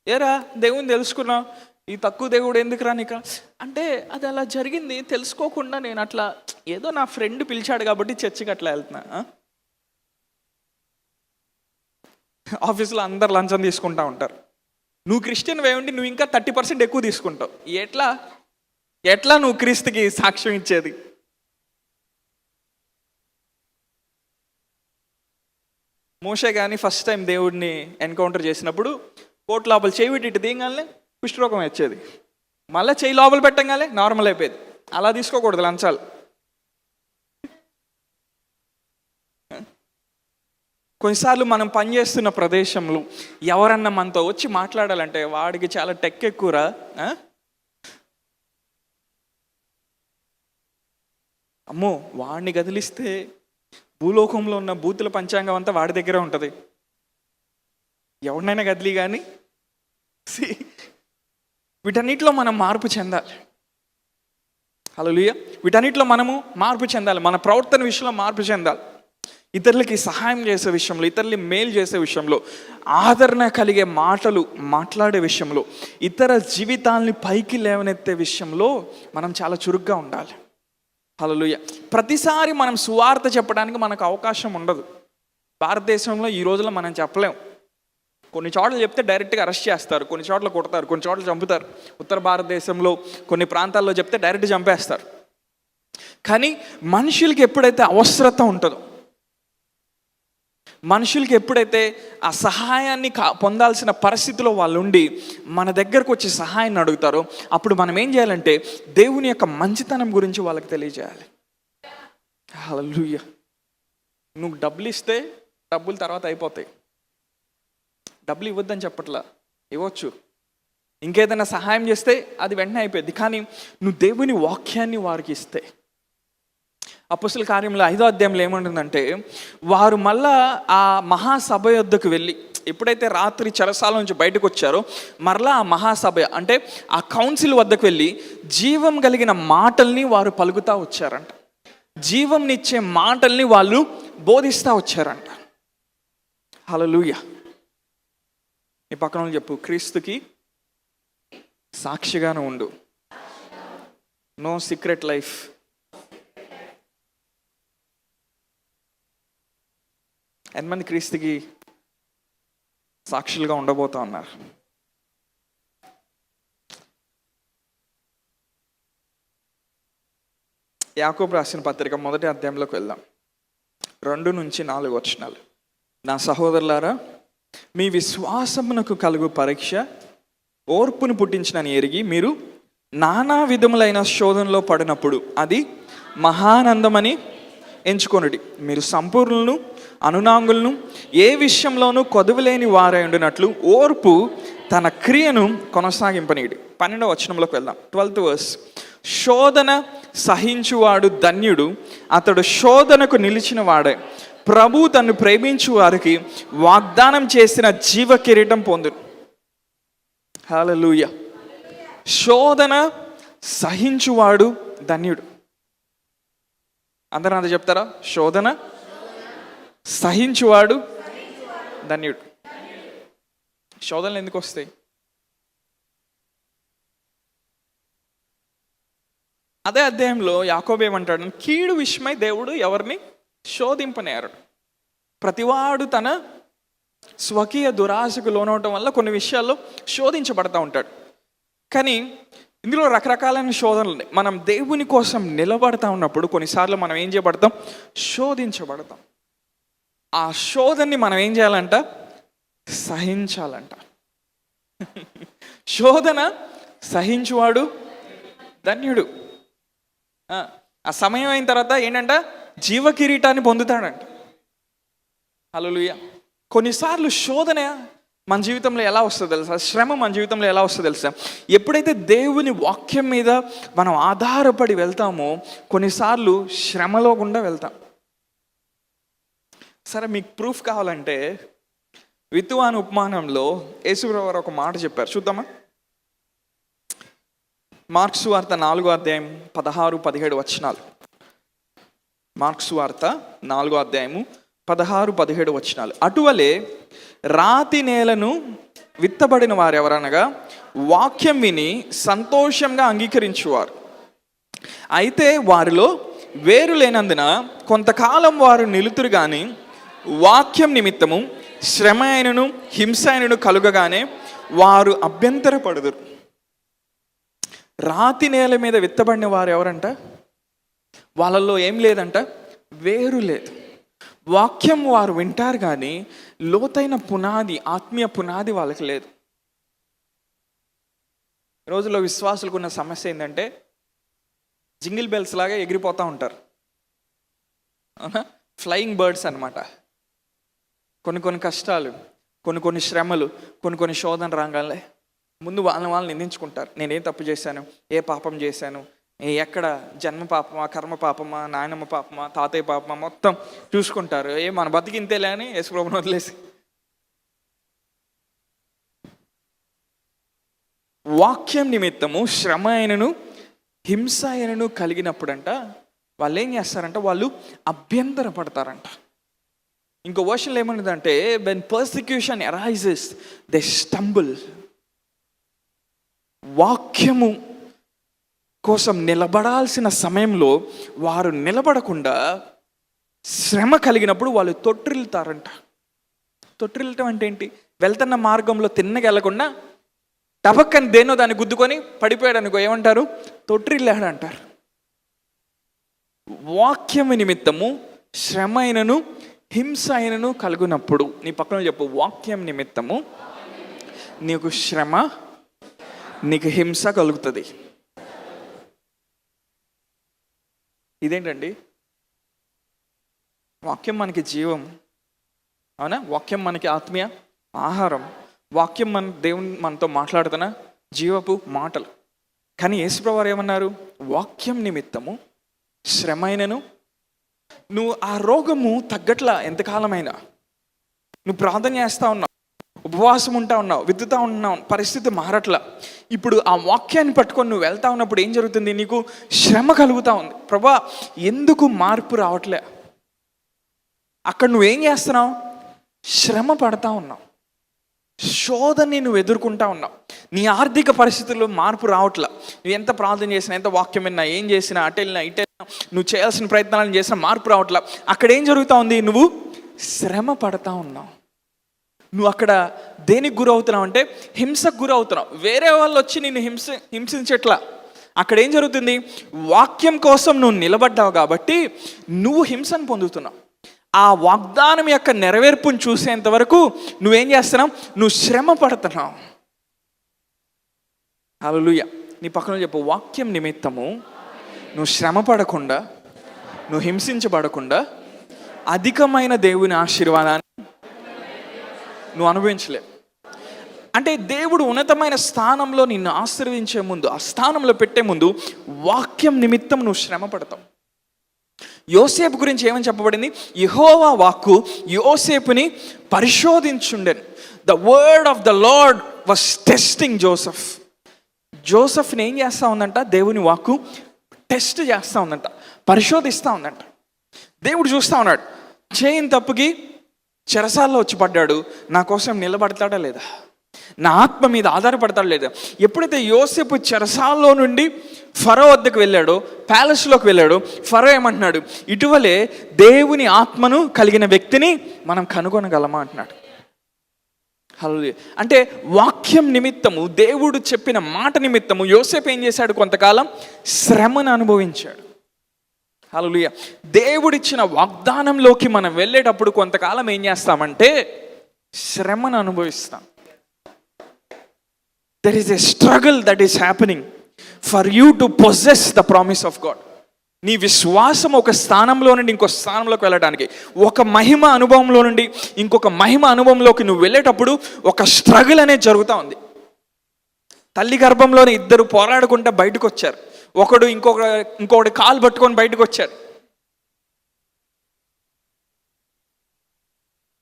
A: ఏరా దేవుని తెలుసుకున్నావు, ఈ తక్కువ దేవుడు ఎందుకు రా నీకు అంటే అది అలా జరిగింది తెలుసుకోకుండా నేను అట్లా ఏదో నా ఫ్రెండ్ పిలిచాడు కాబట్టి చర్చికి అట్లా వెళ్తున్నా. ఆఫీస్లో అందరు లంచం తీసుకుంటా ఉంటారు, నువ్వు క్రిస్టియన్ ఉండి నువ్వు ఇంకా 30% ఎక్కువ తీసుకుంటావు. ఎట్లా ఎట్లా నువ్వు క్రీస్తుకి సాక్ష్యం ఇచ్చేది? మోషే కానీ ఫస్ట్ టైం దేవుడిని ఎన్కౌంటర్ చేసినప్పుడు కోట్ లోపల చేయి పెట్టి ఇటు దిగగానే కుష్ఠరోగం వచ్చేది, మళ్ళీ చేయి లోపల పెట్టగానే నార్మల్ అయిపోయేది. అలా తీసుకోకూడదు లంచాలు. కొన్నిసార్లు మనం పనిచేస్తున్న ప్రదేశంలో ఎవరన్నా మనతో వచ్చి మాట్లాడాలంటే వాడికి చాలా టెక్ ఎక్కువరా, అమ్మో వాడిని కదిలిస్తే భూలోకంలో ఉన్న బూతుల పంచాంగం అంతా వాడి దగ్గరే ఉంటుంది. ఎవరినైనా కదిలి కానీ వీటన్నిటిలో మనం మార్పు చెందాలి. హల్లెలూయా. వీటన్నిటిలో మనము మార్పు చెందాలి. మన ప్రవర్తన విషయంలో మార్పు చెందాలి. ఇతరులకి సహాయం చేసే విషయంలో, ఇతరులని మేలు చేసే విషయంలో, ఆదరణ కలిగే మాటలు మాట్లాడే విషయంలో, ఇతర జీవితాలని పైకి లేవనెత్తే విషయంలో మనం చాలా చురుగ్గా ఉండాలి. హల్లెలూయా. ప్రతిసారి మనం సువార్త చెప్పడానికి మనకు అవకాశం ఉండదు. భారతదేశంలో ఈ రోజుల్లో మనం చెప్పలేం. కొన్ని చోట్ల చెప్తే డైరెక్ట్గా అరెస్ట్ చేస్తారు, కొన్ని చోట్ల కొడతారు, కొన్ని చోట్ల చంపుతారు. ఉత్తర భారతదేశంలో కొన్ని ప్రాంతాల్లో చెప్తే డైరెక్ట్ చంపేస్తారు. కానీ మనుషులకి ఎప్పుడైతే అవసరత ఉంటుందో, మనుషులకి ఎప్పుడైతే ఆ సహాయాన్ని పొందాల్సిన పరిస్థితిలో వాళ్ళు ఉండి మన దగ్గరకు వచ్చి సహాయాన్ని అడుగుతారో, అప్పుడు మనం ఏం చేయాలంటే దేవుని యొక్క మంచితనం గురించి వాళ్ళకి తెలియజేయాలి. హల్లెలూయా. నువ్వు డబ్బులు ఇస్తే డబ్బులు తర్వాత అయిపోతాయి. డబ్బులు ఇవ్వద్దని చెప్పట్లా, ఇవ్వచ్చు. ఇంకేదైనా సహాయం చేస్తే అది వెంటనే అయిపోయింది. కానీ నువ్వు దేవుని వాక్యాన్ని వారికి ఇస్తే, అపొస్తలుల కార్యంలో 5వ అధ్యాయంలో ఏమంటుందంటే, వారు మళ్ళా ఆ మహాసభ యొద్దకు వెళ్ళి, ఎప్పుడైతే రాత్రి చెరసాల నుంచి బయటకు వచ్చారో మరలా ఆ మహాసభ అంటే ఆ కౌన్సిల్ వద్దకు వెళ్ళి జీవం కలిగిన మాటల్ని వారు పలుకుతూ వచ్చారంట. జీవంనిచ్చే మాటల్ని వాళ్ళు బోధిస్తూ వచ్చారంట. హల్లెలూయా. ఈ పక్కన చెప్పు, క్రీస్తుకి సాక్షిగానే ఉండు. No secret life. ఎంతమంది క్రీస్తుకి సాక్షులుగా ఉండబోతా ఉన్నారు? యాకోబు రాసిన పత్రిక 1వ అధ్యాయంలోకి వెళ్దాం. 2-4 వచనాలు. నా సహోదరులారా, మీ విశ్వాసమునకు కలుగు పరీక్ష ఓర్పును పుట్టించినని ఎరిగి మీరు నానా విధములైన శోధనలో పడినప్పుడు అది మహానందమని ఎంచుకొనుడి. మీరు సంపూర్ణులను అనునాంగులను ఏ విషయంలోనూ కొదువులేని వారై ఉండినట్లు ఓర్పు తన క్రియను కొనసాగింపనీయుడి. 12వ వచనంలోకి వెళ్దాం. 12th verse. శోధన సహించువాడు ధన్యుడు, అతడు శోధనకు నిలిచిన వాడే. ప్రభు తన్ను ప్రేమించు వారికి వాగ్దానం చేసిన జీవ కిరీటం పొందును. హల్లెలూయా. శోధన సహించువాడు ధన్యుడు. అందరూ అది చెప్తారా? శోధన సహించువాడు ధన్యుడు. శోధనలు ఎందుకు వస్తాయి? అదే అధ్యాయంలో యాకోబు ఏమంటాడు? కీడు విషయమై దేవుడు ఎవరిని శోధింపనేరు. ప్రతివాడు తన స్వకీయ దురాశకు లోనవటం వల్ల కొన్ని విషయాల్లో శోధించబడతా ఉంటాడు. కానీ ఇందులో రకరకాలైన శోధనలు ఉన్నాయి. మనం దేవుని కోసం నిలబడతా ఉన్నప్పుడు కొన్నిసార్లు మనం ఏం చేయబడతాం? శోధించబడతాం. ఆ శోధనని మనం ఏం చేయాలంట? సహించాలంట. శోధన సహించువాడు ధన్యుడు. ఆ సమయం అయిన తర్వాత ఏంటంట? జీవ కిరీటాన్ని పొందుతాడంట. హల్లెలూయా. కొన్నిసార్లు శోధన మన జీవితంలో ఎలా వస్తుందో తెలుసా? శ్రమ మన జీవితంలో ఎలా వస్తుందో తెలుసా? ఎప్పుడైతే దేవుని వాక్యం మీద మనం ఆధారపడి వెళ్తామో కొన్నిసార్లు శ్రమలో గుండా వెళ్తాం. సరే, మీకు ప్రూఫ్ కావాలంటే విత్తువాని ఉపమానంలో యేసుప్రభువు వారు ఒక మాట చెప్పారు, చూద్దామా? మార్కు సువార్త 4వ అధ్యాయం 16-17 వచనాలు. మార్కు సువార్త 4వ అధ్యాయము 16-17 వచనాలు. అటువలే రాతి నేలను విత్తబడిన వారు ఎవరనగా వాక్యం విని సంతోషంగా అంగీకరించువారు. అయితే వారిలో వేరు లేనందున కొంతకాలం వారు నిలుతురు గాని వాక్యం నిమిత్తము శ్రమ అయినను హింస అయినను కలుగగానే వారు అభ్యంతరపడుదురు. రాతి నేల మీద విత్తబడిన వారు ఎవరంట? వాళ్ళల్లో ఏం లేదంట, వేరు లేదు. వాక్యం వారు వింటారు కానీ లోతైన పునాది, ఆత్మీయ పునాది వాళ్ళకి లేదు. రోజుల్లో విశ్వాసులకు ఉన్న సమస్య ఏంటంటే జింగిల్ బెల్స్ లాగా ఎగిరిపోతూ ఉంటారు, ఫ్లయింగ్ బర్డ్స్ అన్నమాట. కొన్ని కష్టాలు, కొన్ని శ్రమలు, కొన్ని శోధన రాగానే ముందు వాళ్ళని నిందించుకుంటారు. నేనేం తప్పు చేశాను, ఏ పాపం చేశాను, ఎక్కడ జన్మ పాపమా, కర్మ పాపమా, నాయనమ్మ పాపమా, తాతయ్య పాపమా, మొత్తం చూసుకుంటారు. మన బతికింతేలే అని యేసుప్రభుని వదిలేసి. వాక్యం నిమిత్తము శ్రమ అయినను హింస అయినను కలిగినప్పుడంట వాళ్ళు ఏం చేస్తారంట, వాళ్ళు అభ్యంతర పడతారంట. ఇంకో వర్షన్లో ఏమన్నదంటే, when persecution arises they stumble. వాక్యము కోసం నిలబడాల్సిన సమయంలో వారు నిలబడకుండా శ్రమ కలిగినప్పుడు వాళ్ళు తొట్టిల్లుతారంట. తొట్టిల్లటం అంటే ఏంటి? వెళ్తున్న మార్గంలో తిన్నగా వెళ్ళకుండా టపక్కని దేనో దాన్ని గుద్దుకొని పడిపోయాడు అనుకో, ఏమంటారు? తొట్టిల్లాడు అంటారు. వాక్యము నిమిత్తము శ్రమ అయినను హింస అయినను కలుగునప్పుడు, నీ పక్కన చెప్పు, వాక్యం నిమిత్తము నీకు శ్రమ, నీకు హింస కలుగుతుంది. ఇదేంటండి? వాక్యం మనకి జీవం, అవునా? వాక్యం మనకి ఆత్మీయ ఆహారం. వాక్యం దేవుని మనతో మాట్లాడుతున్న జీవపు మాటలు. కానీ యేసుప్రభువు వారు ఏమన్నారు? వాక్యం నిమిత్తము శ్రమైనను, నువ్వు ఆ రోగము తగ్గట్లా ఎంతకాలమైనా నువ్వు ప్రార్థన చేస్తూ ఉన్నావు, ఉపవాసం ఉంటా ఉన్నావు, విత్తుతా ఉన్నావు, పరిస్థితి మారట్లా. ఇప్పుడు ఆ వాక్యాన్ని పట్టుకొని నువ్వు వెళ్తా ఉన్నప్పుడు ఏం జరుగుతుంది? నీకు శ్రమ కలుగుతూ ఉంది. ప్రభా, ఎందుకు మార్పు రావట్లే? అక్కడ నువ్వేం చేస్తున్నావు? శ్రమ పడతా ఉన్నావు, శోధని నువ్వు ఎదుర్కొంటా ఉన్నావు. నీ ఆర్థిక పరిస్థితుల్లో మార్పు రావట్లా. నువ్వు ఎంత ప్రార్థన చేసినా, ఎంత వాక్యం విన్నా, ఏం చేసినా, అటు వెళ్ళినా ఇటు వెళ్ళినా, నువ్వు చేయాల్సిన ప్రయత్నాలను చేసినా మార్పు రావట్లా. అక్కడ ఏం జరుగుతూ ఉంది? నువ్వు శ్రమ పడతా ఉన్నావు. నువ్వు అక్కడ దేనికి గురవుతున్నావు అంటే హింసకు గురవుతున్నావు. వేరే వాళ్ళు వచ్చి నిన్ను హింసించట్లా. అక్కడ ఏం జరుగుతుంది? వాక్యం కోసం నువ్వు నిలబడ్డావు కాబట్టి నువ్వు హింసను పొందుతున్నావు. ఆ వాగ్దానం యొక్క నెరవేర్పును చూసేంత వరకు నువ్వేం చేస్తున్నావు? నువ్వు శ్రమ పడుతున్నావు. హల్లెలూయా. నీ పక్కన చెప్పు, వాక్యం నిమిత్తము నువ్వు శ్రమ పడకుండా, నువ్వు హింసించబడకుండా అధికమైన దేవుని ఆశీర్వాదాన్ని నువ్వు అనుభవించలేవు. అంటే దేవుడు ఉన్నతమైన స్థానంలో నిన్ను ఆశీర్వదించే ముందు, ఆ స్థానంలో పెట్టే ముందు వాక్యం నిమిత్తం నువ్వు శ్రమ పడతావు. యోసేపు గురించి ఏమని చెప్పబడింది? యెహోవా వాక్కు యోసేపుని పరిశోధించుండెను. The word of the Lord was testing Joseph. జోసెఫ్ని ఏం చేస్తూ ఉందంట? దేవుని వాక్కు టెస్ట్ చేస్తూ ఉందంట, పరిశోధిస్తూ ఉందంట. దేవుడు చూస్తూ ఉన్నాడు, చేయని తప్పుకి చెరసాల్లో వచ్చి పడ్డాడు, నా కోసం నిలబడతాడా లేదా, నా ఆత్మ మీద ఆధారపడతాడు లేదా. ఎప్పుడైతే యోసేపు చెరసాల్లో నుండి ఫరో వద్దకు వెళ్ళాడో, ప్యాలెస్లోకి వెళ్ళాడో, ఫరో ఏమంటున్నాడు? ఇటీవలే దేవుని ఆత్మను కలిగిన వ్యక్తిని మనం కనుగొనగలమా అంటున్నాడు. హల్లెలూయా. అంటే వాక్యం నిమిత్తము, దేవుడు చెప్పిన మాట నిమిత్తము యోసేపు ఏం చేశాడు? కొంతకాలం శ్రమను అనుభవించాడు. హల్లెలూయా. దేవుడిచ్చిన వాగ్దానంలోకి మనం వెళ్ళేటప్పుడు కొంతకాలం ఏం చేస్తామంటే శ్రమను అనుభవిస్తాం. There is a struggle that is happening for you to possess the promise of God. నీ విశ్వాసం ఒక స్థానంలో నుండి ఇంకో స్థానంలోకి వెళ్ళడానికి, ఒక మహిమ అనుభవంలో నుండి ఇంకొక మహిమ అనుభవంలోకి నువ్వు వెళ్ళేటప్పుడు ఒక స్ట్రగుల్ అనేది జరుగుతూ ఉంది. తల్లి గర్భంలోనే ఇద్దరు పోరాడుకుంటూ బయటకు వచ్చారు. ఒకడు ఇంకొకటి కాలు పట్టుకొని బయటకు వచ్చారు.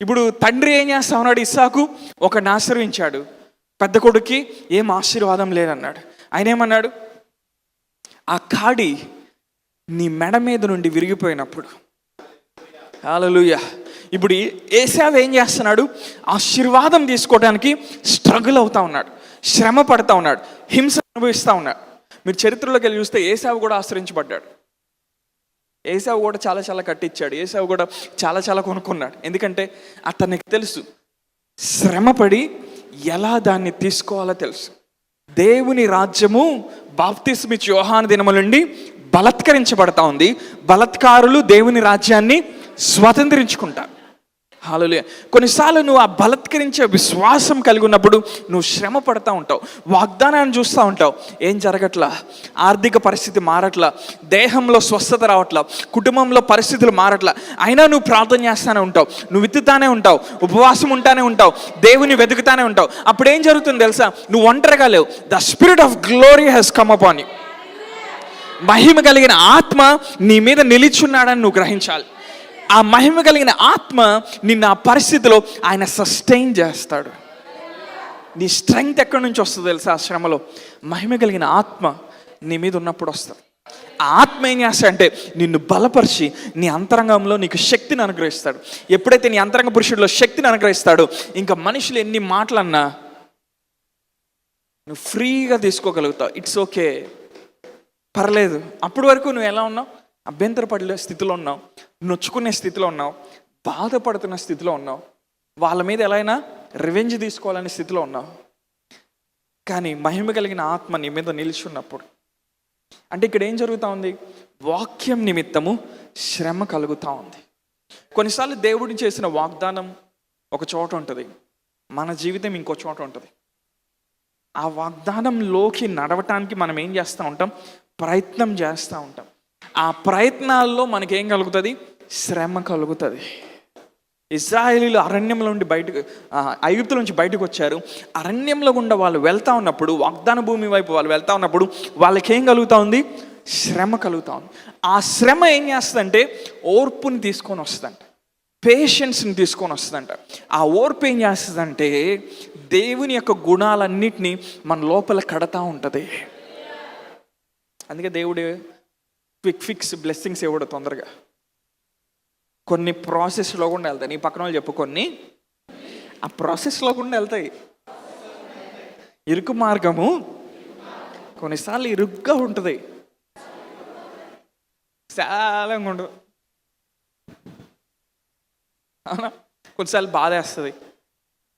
A: ఇప్పుడు తండ్రి ఏం చేస్తా ఉన్నాడు? ఇస్సాకు ఒకడిని ఆశీర్వించాడు, పెద్ద కొడుక్కి ఏం ఆశీర్వాదం లేదన్నాడు. ఆయన ఏమన్నాడు? ఆ కాడి నీ మెడ మీద నుండి విరిగిపోయినప్పుడు, హల్లెలూయా, ఇప్పుడు ఏశావు ఏం చేస్తున్నాడు? ఆశీర్వాదం తీసుకోవడానికి స్ట్రగుల్ అవుతా ఉన్నాడు, శ్రమ పడతా ఉన్నాడు, హింస అనుభవిస్తూ ఉన్నాడు. మీరు చరిత్రలోకి వెళ్ళి చూస్తే ఏశావు కూడా ఆశ్రయించబడ్డాడు. ఏశావు కూడా చాలా కట్టించాడు. ఏశావు కూడా చాలా కొనుక్కున్నాడు. ఎందుకంటే అతనికి తెలుసు శ్రమపడి ఎలా దాన్ని తీసుకోవాలో తెలుసు. దేవుని రాజ్యము బాప్తిస్మిచ్చి యోహాను దినముల నుండి బలత్కరించబడతా ఉంది. బలత్కారులు దేవుని రాజ్యాన్ని స్వతంత్రించుకుంటారు. హల్లెలూయా. కొన్నిసార్లు నువ్వు ఆ బలత్కరించే విశ్వాసం కలిగి ఉన్నప్పుడు నువ్వు శ్రమ పడతా ఉంటావు, వాగ్దానాన్ని చూస్తూ ఉంటావు, ఏం జరగట్లా, ఆర్థిక పరిస్థితి మారట్లా, దేహంలో స్వస్థత రావట్లా, కుటుంబంలో పరిస్థితులు మారట్లా, అయినా నువ్వు ప్రార్థన చేస్తూనే ఉంటావు, నువ్వు విత్తుతానే ఉంటావు, ఉపవాసం ఉంటానే ఉంటావు, దేవుని వెతుకుతానే ఉంటావు. అప్పుడు ఏం జరుగుతుంది తెలుసా? నువ్వు ఒంటరిగా లేవు. The spirit of glory has come upon you. మహిమ కలిగిన ఆత్మ నీ మీద నిలిచున్నాడని నువ్వు గ్రహించాలి. ఆ మహిమ కలిగిన ఆత్మ నిన్న ఆ పరిస్థితిలో ఆయన సస్టైన్ చేస్తాడు. నీ స్ట్రెంగ్త్ ఎక్కడి నుంచి వస్తుంది తెలుసా? ఆ శ్రమలో మహిమ కలిగిన ఆత్మ నీ మీద ఉన్నప్పుడు వస్తుంది. ఆ ఆత్మ ఏం చేస్తాడంటే నిన్ను బలపరిచి నీ అంతరంగంలో నీకు శక్తిని అనుగ్రహిస్తాడు. ఎప్పుడైతే నీ అంతరంగ పురుషుడిలో శక్తిని అనుగ్రహిస్తాడో ఇంకా మనుషులు ఎన్ని మాటలన్నా నువ్వు ఫ్రీగా తీసుకోగలుగుతావు. ఇట్స్ ఓకే, పర్లేదు. అప్పటి వరకు నువ్వు ఎలా ఉన్నావు? అభ్యంతరపడే స్థితిలో ఉన్నావు, నొచ్చుకునే స్థితిలో ఉన్నావు, బాధపడుతున్న స్థితిలో ఉన్నావు, వాళ్ళ మీద ఎలా అయినా రివెంజ్ తీసుకోవాలనే స్థితిలో ఉన్నావు. కానీ మహిమ కలిగిన ఆత్మ నీ మీద నిలిచున్నప్పుడు, అంటే ఇక్కడ ఏం జరుగుతూ ఉంది? వాక్యం నిమిత్తము శ్రమ కలుగుతూ ఉంది. కొన్నిసార్లు దేవుడిని చేసిన వాగ్దానం ఒక చోట ఉంటుంది, మన జీవితం ఇంకో చోట ఉంటుంది. ఆ వాగ్దానంలోకి నడవటానికి మనం ఏం చేస్తూ ఉంటాం? ప్రయత్నం చేస్తూ ఉంటాం. ఆ ప్రయత్నాల్లో మనకేం కలుగుతుంది? శ్రమ కలుగుతుంది. ఇశ్రాయేలీలు అరణ్యంలో నుండి ఐగుప్తు నుంచి బయటకు వచ్చారు. అరణ్యంలో గుండా వాళ్ళు వెళ్తూ ఉన్నప్పుడు, వాగ్దాన భూమి వైపు వాళ్ళు వెళ్తూ ఉన్నప్పుడు వాళ్ళకేం కలుగుతూ ఉంది? శ్రమ కలుగుతూ ఉంది. ఆ శ్రమ ఏం చేస్తుందంటే ఓర్పుని తీసుకొని వస్తుందంట, పేషెన్స్ని తీసుకొని వస్తుందంట. ఆ ఓర్పు ఏం చేస్తుందంటే దేవుని యొక్క గుణాలన్నిటినీ మన లోపల కడతా ఉంటుంది. అందుకే దేవుడు క్విక్ ఫిక్స్ బ్లెస్సింగ్స్ ఇవ్వడు తొందరగా. కొన్ని ప్రాసెస్లో కూడా వెళ్తాయి. నీ పక్కన వాళ్ళు చెప్పు, కొన్ని ఆ ప్రాసెస్లో కూడా వెళ్తాయి. ఇరుకు మార్గము కొన్నిసార్లు ఇరుగ్గా ఉంటుంది, చాలా ఉండదు. కొన్నిసార్లు బాధ వేస్తుంది.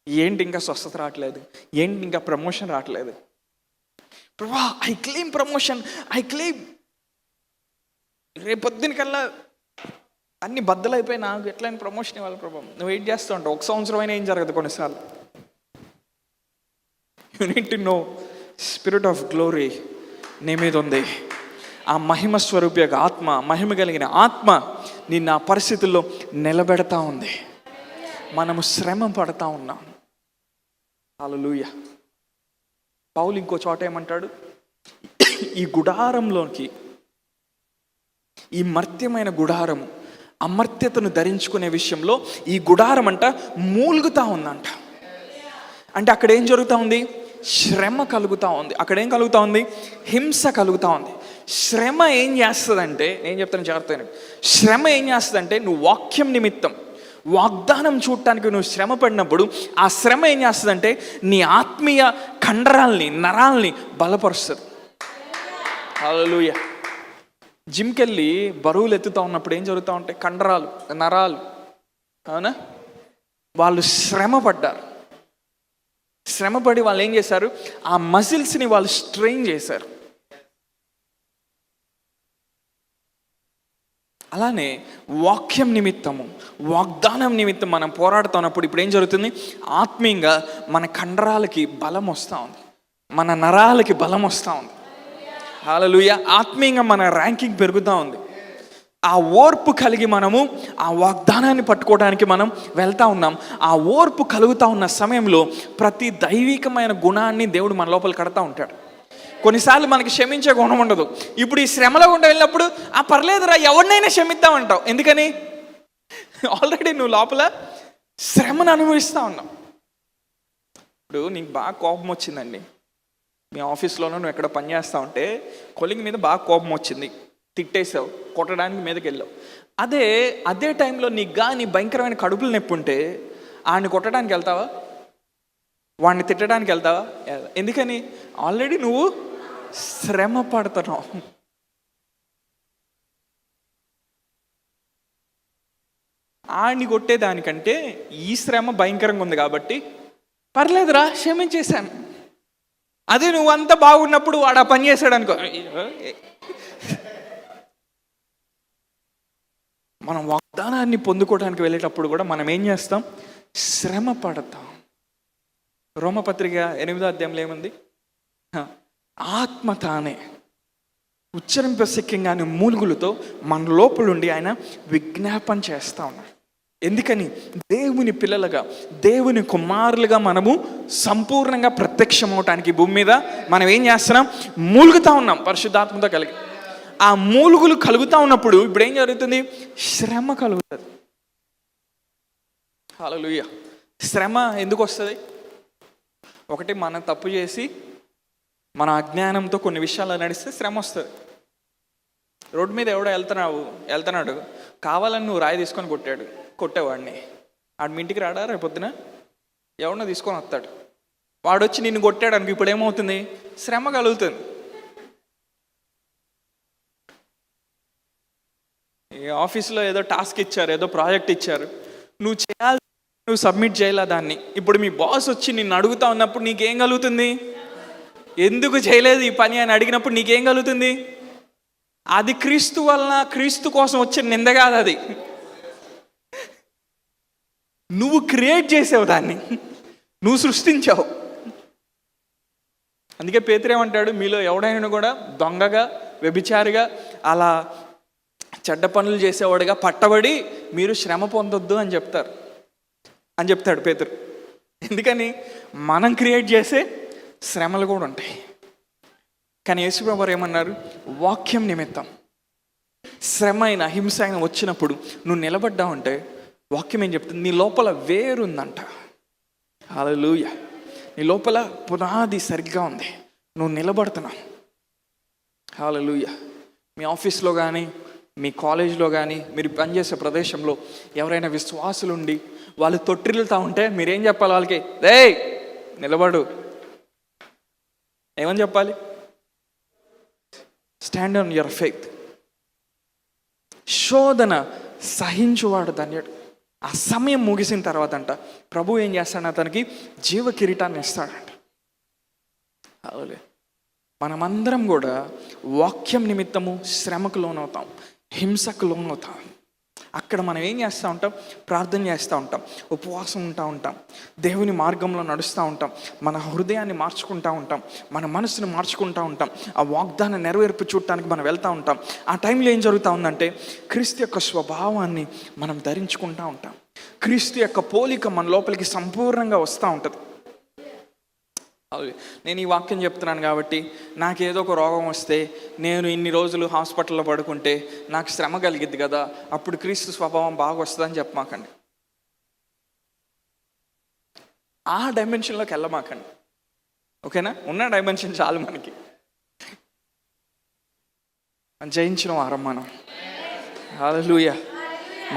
A: ఏంటి ఇంకా స్వస్థత రావట్లేదు, ఏంటి ఇంకా ప్రమోషన్ రావట్లేదు. ప్రభా I claim promotion, I claim. రేపొద్దున కల్లా అన్ని బద్దలైపోయి నాకు ఎట్లయినా ప్రమోషన్ ఇవ్వాలి ప్రభా. నువ్వు వెయిట్ చేస్తూ ఉంటావు. 1 సంవత్సరం అయినా ఏం జరగదు కొన్నిసార్లు. You need to know spirit of glory నీ మీద ఉంది. ఆ మహిమ స్వరూపి యొక్క ఆత్మ, మహిమ కలిగిన ఆత్మ నిన్న ఆ పరిస్థితుల్లో నిలబెడతా ఉంది. మనము శ్రమ పడతా ఉన్నాం. హల్లెలూయా. పౌలు ఇంకో చోట ఏమంటాడు? ఈ గుడారంలోకి, ఈ మర్త్యమైన గుడారము అమర్త్యతను ధరించుకునే విషయంలో ఈ గుడారం అంట మూలుగుతూ ఉందంట. అంటే అక్కడ ఏం జరుగుతూ ఉంది? శ్రమ కలుగుతూ ఉంది. అక్కడ ఏం కలుగుతూ ఉంది? హింస కలుగుతూ ఉంది. శ్రమ ఏం చేస్తుందంటే, నేను చెప్తాను జాగ్రత్తగా, శ్రమ ఏం చేస్తుందంటే నువ్వు వాక్యం నిమిత్తం వాగ్దానం చూడటానికి నువ్వు శ్రమ పడినప్పుడు ఆ శ్రమ ఏం చేస్తుందంటే నీ ఆత్మీయ కండరాల్ని, నరాల్ని బలపరుస్తుంది. హల్లెలూయా. జిమ్కి వెళ్ళి బరువులు ఎత్తుతూ ఉన్నప్పుడు ఏం జరుగుతూ ఉంటాయి? కండరాలు, నరాలు, అవునా? వాళ్ళు శ్రమ పడ్డారు. శ్రమపడి వాళ్ళు ఏం చేశారు? ఆ మజిల్స్ని వాళ్ళు స్ట్రెయిన్ చేశారు. అలానే వాక్యం నిమిత్తము, వాగ్దానం నిమిత్తం మనం పోరాడుతున్నప్పుడు ఇప్పుడు ఏం జరుగుతుంది? ఆత్మీయంగా మన కండరాలకి బలం వస్తూ ఉంది, మన నరాలకి బలం వస్తూ ఉంది. హల్లెలూయా. ఆత్మీయంగా మన ర్యాంకింగ్ పెరుగుతూ ఉంది. ఆ ఓర్పు కలిగి మనము ఆ వాగ్దానాన్ని పట్టుకోవడానికి మనం వెళ్తూ ఉన్నాం. ఆ ఓర్పు కలుగుతూ ఉన్న సమయంలో ప్రతి దైవికమైన గుణాన్ని దేవుడు మన లోపల కడతా ఉంటాడు. కొన్నిసార్లు మనకి క్షమించే గుణం ఉండదు. ఇప్పుడు ఈ శ్రమలో గుండా వెళ్ళినప్పుడు ఆ పర్లేదురా ఎవరినైనా క్షమిద్దామంటావు. ఎందుకని? ఆల్రెడీ నువ్వు లోపల శ్రమను అనుభవిస్తూ ఉన్నావు. ఇప్పుడు నీకు బాగా కోపం వచ్చిందండి, మీ ఆఫీస్లోనూ నువ్వు ఎక్కడ పని చేస్తూ ఉంటే కొలింగ్ మీద బాగా కోపం వచ్చింది, తిట్టేసావు, కొట్టడానికి మీదకి వెళ్ళావు. అదే టైంలో నీకు కానీ భయంకరమైన కడుపులు నొప్పి ఉంటే ఆడిని కొట్టడానికి వెళ్తావా? వాడిని తిట్టడానికి వెళ్తావా? ఎందుకని? ఆల్రెడీ నువ్వు శ్రమ పడుతున్నావు. ఆడిని కొట్టేదానికంటే ఈ శ్రమ భయంకరంగా ఉంది కాబట్టి పర్లేదురా, క్షమించేశాను. అదే నువ్వు అంత బాగున్నప్పుడు వాడు ఆ పని చేశాడు అనుకో. మనం వాగ్దానాన్ని పొందుకోవడానికి వెళ్ళేటప్పుడు కూడా మనం ఏం చేస్తాం? శ్రమ పడతాం. రోమపత్రిక 8వ అధ్యాయంలో ఏముంది? ఆత్మ తానే ఉచ్చరింపశక్యంగాని మూలుగులతో మన లోపలుండి ఆయన విజ్ఞాపన చేస్తూ ఉన్నాడు. ఎందుకని? దేవుని పిల్లలుగా, దేవుని కుమారులుగా మనము సంపూర్ణంగా ప్రత్యక్షమవటానికి భూమి మీద మనం ఏం చేస్తున్నాం? మూలుగుతూ ఉన్నాం పరిశుద్ధాత్మతో కలిగి. ఆ మూలుగులు కలుగుతూ ఉన్నప్పుడు ఇప్పుడు ఏం జరుగుతుంది? శ్రమ కలుగుతుంది. హల్లెలూయా. శ్రమ ఎందుకు వస్తుంది? ఒకటి, మనం తప్పు చేసి మన అజ్ఞానంతో కొన్ని విషయాలు నడిస్తే శ్రమ వస్తుంది. రోడ్డు మీద ఎవడో వెళ్తున్నాడు, కావాలని నువ్వు రాయి తీసుకొని కొట్టేవాడిని. ఆడు మీ ఇంటికి రాడా రేపొద్దున? ఎవడో తీసుకొని వస్తాడు. వాడు వచ్చి నిన్ను కొట్టాడు అనుకో, ఇప్పుడు ఏమవుతుంది? శ్రమ కలుగుతుంది. ఆఫీస్లో ఏదో టాస్క్ ఇచ్చారు, ఏదో ప్రాజెక్ట్ ఇచ్చారు, నువ్వు సబ్మిట్ చేయలే దాన్ని. ఇప్పుడు మీ బాస్ వచ్చి నిన్ను అడుగుతా ఉన్నప్పుడు నీకేం కలుగుతుంది? ఎందుకు చేయలేదు ఈ పని అని అడిగినప్పుడు నీకేం కలుగుతుంది? అది క్రీస్తు వలన, క్రీస్తు కోసం వచ్చే నింద కాదు. అది నువ్వు క్రియేట్ చేసావు, దాన్ని నువ్వు సృష్టించావు. అందుకే పేతురేమంటాడు? మీలో ఎవడైనా కూడా దొంగగా, వ్యభిచారిగా, అలా చెడ్డ పనులు చేసేవాడుగా పట్టబడి మీరు శ్రమ పొందొద్దు అని చెప్తాడు పేతురు. ఎందుకని? మనం క్రియేట్ చేసే శ్రమలు కూడా ఉంటాయి. కానీ యేసుప్రభువు వారు ఏమన్నారు? వాక్యం నిమిత్తం శ్రమ అయినా, హింస అయినా వచ్చినప్పుడు నువ్వు నిలబడ్డావంటే వాక్యం ఏం చెప్తుంది? నీ లోపల వేరుందంట. హల్లెలూయా. నీ లోపల పునాది సరిగ్గా ఉంది, నువ్వు నిలబడుతున్నావు. హల్లెలూయా. మీ ఆఫీస్లో కానీ, మీ కాలేజీలో కానీ, మీరు పనిచేసే ప్రదేశంలో ఎవరైనా విశ్వాసులుండి వాళ్ళు తొట్టిల్లుతా ఉంటే మీరేం చెప్పాలి వాళ్ళకి? ఏయ్ నిలబడు. ఏమని చెప్పాలి? Stand on your faith. శోధన సహించువాడు ధన్యుడు. ఆ సమయం ముగిసిన తర్వాత అంట ప్రభు ఏం చేస్తాడు? అతనికి జీవ కిరీటాన్ని ఇస్తాడంట. అవులే. మనమందరం కూడా వాక్యం నిమిత్తము శ్రమకు లోనవుతాం, హింసకు లోనవుతాం. అక్కడ మనం ఏం చేస్తూ ఉంటాం? ప్రార్థన చేస్తూ ఉంటాం, ఉపవాసం ఉంటాం, దేవుని మార్గంలో నడుస్తూ ఉంటాం, మన హృదయాన్ని మార్చుకుంటూ ఉంటాం, మన మనసును మార్చుకుంటూ ఉంటాం, ఆ వాగ్దాన నెరవేర్పు చూడటానికి మనం వెళ్తూ ఉంటాం. ఆ టైంలో ఏం జరుగుతూ ఉందంటే క్రీస్తు యొక్క స్వభావాన్ని మనం ధరించుకుంటూ ఉంటాం. క్రీస్తు యొక్క పోలిక మన లోపలికి సంపూర్ణంగా వస్తూ ఉంటుంది. నేను ఈ వాక్యం చెప్తున్నాను కాబట్టి నాకేదో ఒక రోగం వస్తే, నేను ఇన్ని రోజులు హాస్పిటల్లో పడుకుంటే నాకు శ్రమ కలిగిద్ది కదా, అప్పుడు క్రీస్తు స్వభావం బాగా వస్తుందని చెప్పమాకండి. ఆ డైమెన్షన్లోకి వెళ్ళమాకండి. ఓకేనా? ఉన్న డైమెన్షన్ చాలు మనకి. జయించిన వారం మనం. హల్లెలూయా.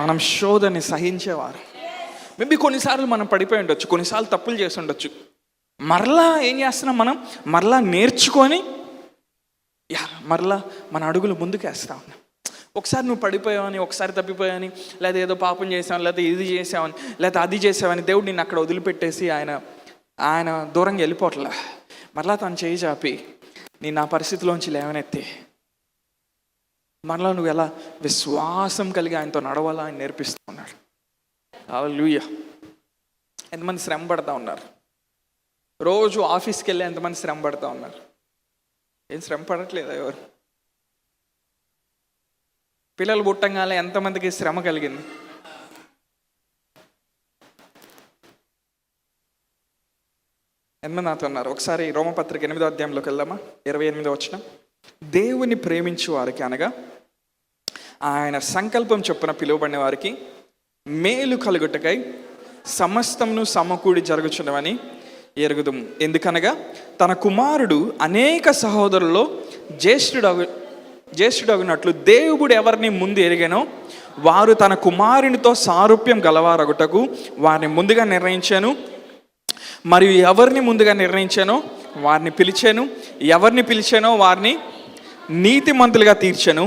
A: మనం శోధని సహించేవారు. మేబీ కొన్నిసార్లు మనం పడిపోయి ఉండొచ్చు, కొన్నిసార్లు తప్పులు చేసి ఉండొచ్చు. మరలా ఏం చేస్తున్నాం? మనం మరలా నేర్చుకొని మరలా మన అడుగులు ముందుకు వేస్తా ఉన్నాం. ఒకసారి నువ్వు పడిపోయావని, ఒకసారి తప్పిపోయావని, లేదా ఏదో పాపం చేసావని, లేదా ఇది చేసావని, లేదా అది చేసావని దేవుడు నిన్ను అక్కడ వదిలిపెట్టేసి ఆయన దూరంగా వెళ్ళిపోవట్లా. మరలా తను చేయి చాపి నేను ఆ పరిస్థితిలోంచి లేవనెత్తి మరలా నువ్వు ఎలా విశ్వాసం కలిగి ఆయనతో నడవాలా అని నేర్పిస్తూ ఉన్నాడు. హల్లెలూయా. ఎంతమంది శ్రమ పడతా ఉన్నారు? రోజు ఆఫీస్కి వెళ్ళి ఎంతమంది శ్రమ పడతా ఉన్నారు? ఏం శ్రమ పడట్లేదా ఎవరు? పిల్లలు పుట్టంగానే ఎంతమందికి శ్రమ కలిగింది? ఎంతమంది నాతో ఉన్నారు? ఒకసారి రోమపత్రిక 8వ అధ్యాయంలోకి వెళ్దామా? 28వ వచనం. దేవుని ప్రేమించు వారికి, అనగా ఆయన సంకల్పం చొప్పున పిలువబడిన వారికి మేలు కలుగుటకై సమస్తమును సమకూడి జరుగుచున్నవని ఎరుగుదుము. ఎందుకనగా తన కుమారుడు అనేక సహోదరుల్లో జ్యేష్ఠుడగునట్లు దేవుడు ఎవరిని ముందు ఎరిగానో వారు తన కుమారునితో సారూప్యం గలవారగుటకు వారిని ముందుగా నిర్ణయించాను. మరియు ఎవరిని ముందుగా నిర్ణయించానో వారిని పిలిచాను, ఎవరిని పిలిచానో వారిని నీతిమంతులుగా తీర్చాను,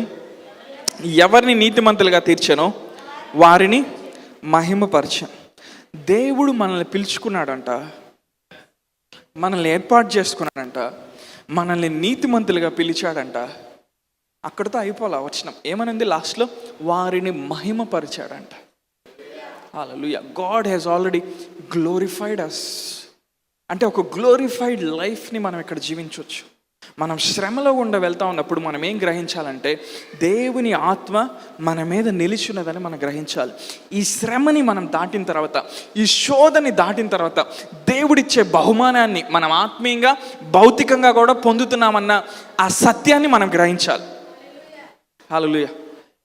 A: ఎవరిని నీతిమంతులుగా తీర్చానో వారిని మహిమపరిచాను. దేవుడు మనల్ని పిలుచుకున్నాడంట. మనల్ని ఏర్పాటు చేసుకున్నాడంట, మనల్ని నీతిమంతులుగా పిలిచాడంట. అక్కడితో అయిపోలే వచనం. ఏమనుంది లాస్ట్లో? వారిని మహిమపరిచాడంట. హల్లెలూయా. గాడ్ హ్యాస్ ఆల్రెడీ గ్లోరిఫైడ్ అస్. అంటే ఒక గ్లోరిఫైడ్ లైఫ్ని మనం ఇక్కడ జీవించవచ్చు. మనం శ్రమలో గుండా వెళ్తా ఉన్నప్పుడు మనం ఏం గ్రహించాలంటే, దేవుని ఆత్మ మన మీద నిలిచున్నదని మనం గ్రహించాలి. ఈ శ్రమని మనం దాటిన తర్వాత, ఈ శోధని దాటిన తర్వాత దేవుడిచ్చే బహుమానాన్ని మనం ఆత్మీయంగా భౌతికంగా కూడా పొందుతున్నామన్న ఆ సత్యాన్ని మనం గ్రహించాలి. హల్లెలూయా.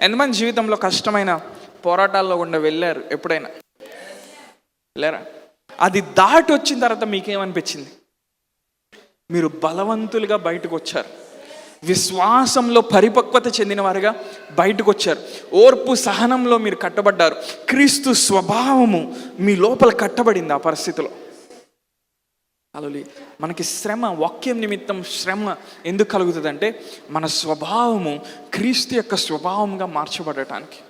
A: ఎంతమంది జీవితంలో కష్టమైన పోరాటాల్లో గుండా వెళ్ళారు? ఎప్పుడైనా వెళ్ళారా? అది దాటి వచ్చిన తర్వాత మీకేమనిపించింది? మీరు బలవంతులుగా బయటకు వచ్చారు, విశ్వాసంలో పరిపక్వత చెందిన వారుగా బయటకు వచ్చారు, ఓర్పు సహనంలో మీరు కట్టబడ్డారు, క్రీస్తు స్వభావము మీ లోపల కట్టబడింది. ఆ పరిస్థితిలో హల్లెలూయా. మనకి శ్రమ, వాక్యం నిమిత్తం శ్రమ ఎందుకు కలుగుతుందంటే, మన స్వభావము క్రీస్తు యొక్క స్వభావంగా మార్చబడటానికి,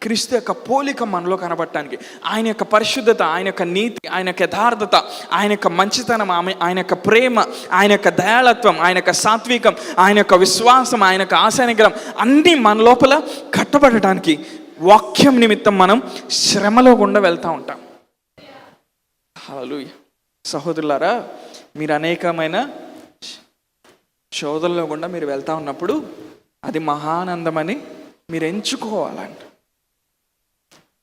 A: క్రీస్తు యొక్క పోలిక మనలో కనబడటానికి, ఆయన యొక్క పరిశుద్ధత, ఆయన యొక్క నీతి, ఆయన యొక్క యథార్థత, ఆయన యొక్క మంచితనం, ఆయన యొక్క ప్రేమ, ఆయన యొక్క దయాళత్వం, ఆయన యొక్క సాత్వికం, ఆయన యొక్క విశ్వాసం, ఆయన యొక్క ఆశానిగ్రహం అన్నీ మన లోపల కట్టబడటానికి వాక్యం నిమిత్తం మనం శ్రమలో గుండా వెళ్తూ ఉంటాం. హల్లెలూయా. సహోదరులారా, మీరు అనేకమైన శోధనలో గుండా మీరు వెళ్తూ ఉన్నప్పుడు అది మహానందమని మీరు ఎంచుకోవాలంట.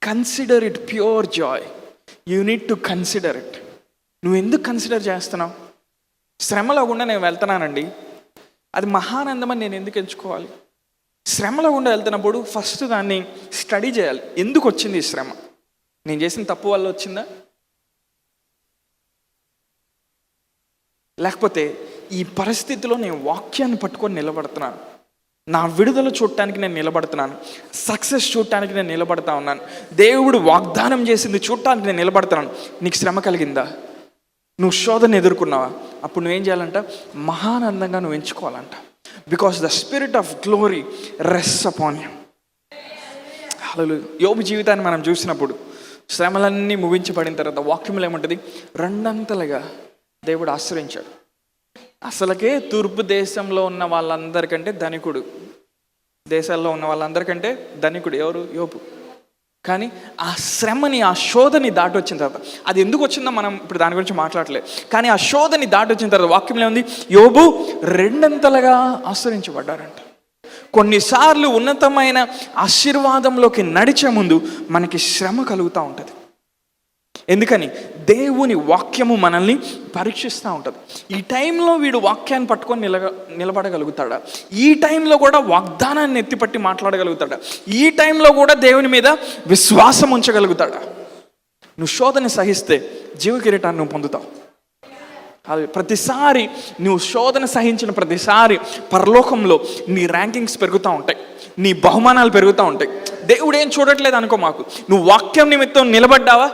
A: Consider it pure joy. You need to consider it. నువ్వు ఎందుకు కన్సిడర్ చేస్తున్నావు? శ్రమలో గుండా నేను వెళ్తున్నానండి, అది మహానందమని నేను ఎందుకు ఎంచుకోవాలి? శ్రమలో గుండా వెళ్తున్నప్పుడు ఫస్ట్ దాన్ని స్టడీ చేయాలి. ఎందుకు వచ్చింది ఈ శ్రమ? నేను చేసిన తప్పు వల్ల వచ్చిందా? లేకపోతే ఈ పరిస్థితిలో నేను వాక్యాన్ని పట్టుకొని నిలబడుతున్నాను, నా విడుదల చూడటానికి నేను నిలబడుతున్నాను, సక్సెస్ చూడటానికి నేను నిలబడతా ఉన్నాను, దేవుడు వాగ్దానం చేసింది చూడటానికి నేను నిలబడుతున్నాను. నీకు శ్రమ కలిగిందా? నువ్వు శోధన ఎదుర్కొన్నావా? అప్పుడు నువ్వేం చేయాలంట? మహానందంగా నువ్వు ఎంచుకోవాలంట. Because the spirit of glory rests upon you. Hallelujah. యోబు జీవితాన్ని మనం చూసినప్పుడు శ్రమలన్నీ ముగించబడిన తర్వాత వాక్యంలో ఏముంటుంది? రెండంతలుగా దేవుడు ఆశ్రయించాడు. అసలుకే తూర్పు దేశంలో ఉన్న వాళ్ళందరికంటే ధనికుడు, దేశాల్లో ఉన్న వాళ్ళందరికంటే ధనికుడు ఎవరు? యోబు. కానీ ఆ శ్రమని, ఆ శోధని దాటి వచ్చిన తర్వాత, అది ఎందుకు వచ్చిందో మనం ఇప్పుడు దాని గురించి మాట్లాడలేదు, కానీ ఆ శోధని దాటి వచ్చిన తర్వాత వాక్యంలో ఉంది, యోబు రెండంతలుగా ఆశ్రయించబడ్డారంట. కొన్నిసార్లు ఉన్నతమైన ఆశీర్వాదంలోకి నడిచే ముందు మనకి శ్రమ కలుగుతూ ఉంటుంది. ఎందుకని? దేవుని వాక్యము మనల్ని పరీక్షిస్తూ ఉంటుంది. ఈ టైంలో వీడు వాక్యాన్ని పట్టుకొని నిలబడగలుగుతాడా? ఈ టైంలో కూడా వాగ్దానాన్ని ఎత్తిపట్టి మాట్లాడగలుగుతాడా? ఈ టైంలో కూడా దేవుని మీద విశ్వాసం ఉంచగలుగుతాడా? నువ్వు శోధన సహిస్తే జీవ కిరీటాన్ని నువ్వు పొందుతావు. అది ప్రతిసారి నువ్వు శోధన సహించిన ప్రతిసారి పరలోకంలో నీ ర్యాంకింగ్స్ పెరుగుతూ ఉంటాయి, నీ బహుమానాలు పెరుగుతూ ఉంటాయి. దేవుడు ఏం చూడట్లేదు అనుకో మాకు. నువ్వు వాక్యం నిమిత్తం నిలబడ్డావా?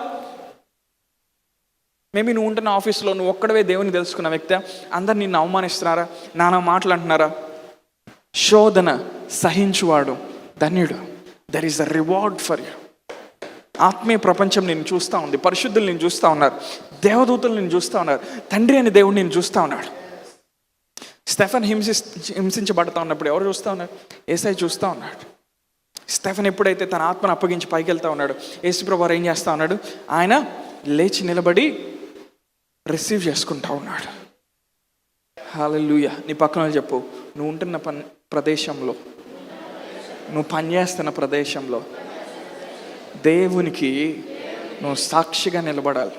A: మేబీ నువ్వు ఉంటున్న ఆఫీస్లో నువ్వు ఒక్కడవే దేవుని తెలుసుకున్న వ్యక్తి, అందరు నిన్ను అవమానిస్తున్నారా, నానా మాటలు అంటున్నారా? శోధన సహించువాడు ధన్యుడు. There is a reward for you. ఆత్మీయ ప్రపంచం నేను చూస్తూ ఉంది, పరిశుద్ధులు నేను చూస్తూ ఉన్నారు, దేవదూతలు నేను చూస్తూ ఉన్నారు, తండ్రి అనే దేవుడు నేను చూస్తూ ఉన్నాడు. స్టెఫెన్ హింసించబడతా ఉన్నప్పుడు ఎవరు చూస్తూ ఉన్నారు? యేసయ్య చూస్తూ ఉన్నాడు. స్టెఫెన్ ఎప్పుడైతే తన ఆత్మను అప్పగించి పైకి వెళ్తూ ఉన్నాడు, యేసుప్రభువు ఏం చేస్తూ ఉన్నాడు? ఆయన లేచి నిలబడి రిసీవ్ చేసుకుంటా ఉన్నాడు. హల్లెలూయా. నీ పక్కన చెప్పు, నువ్వు ఉంటున్న ప్రదేశంలో, నువ్వు పనిచేస్తున్న ప్రదేశంలో దేవునికి నువ్వు సాక్షిగా నిలబడాలి.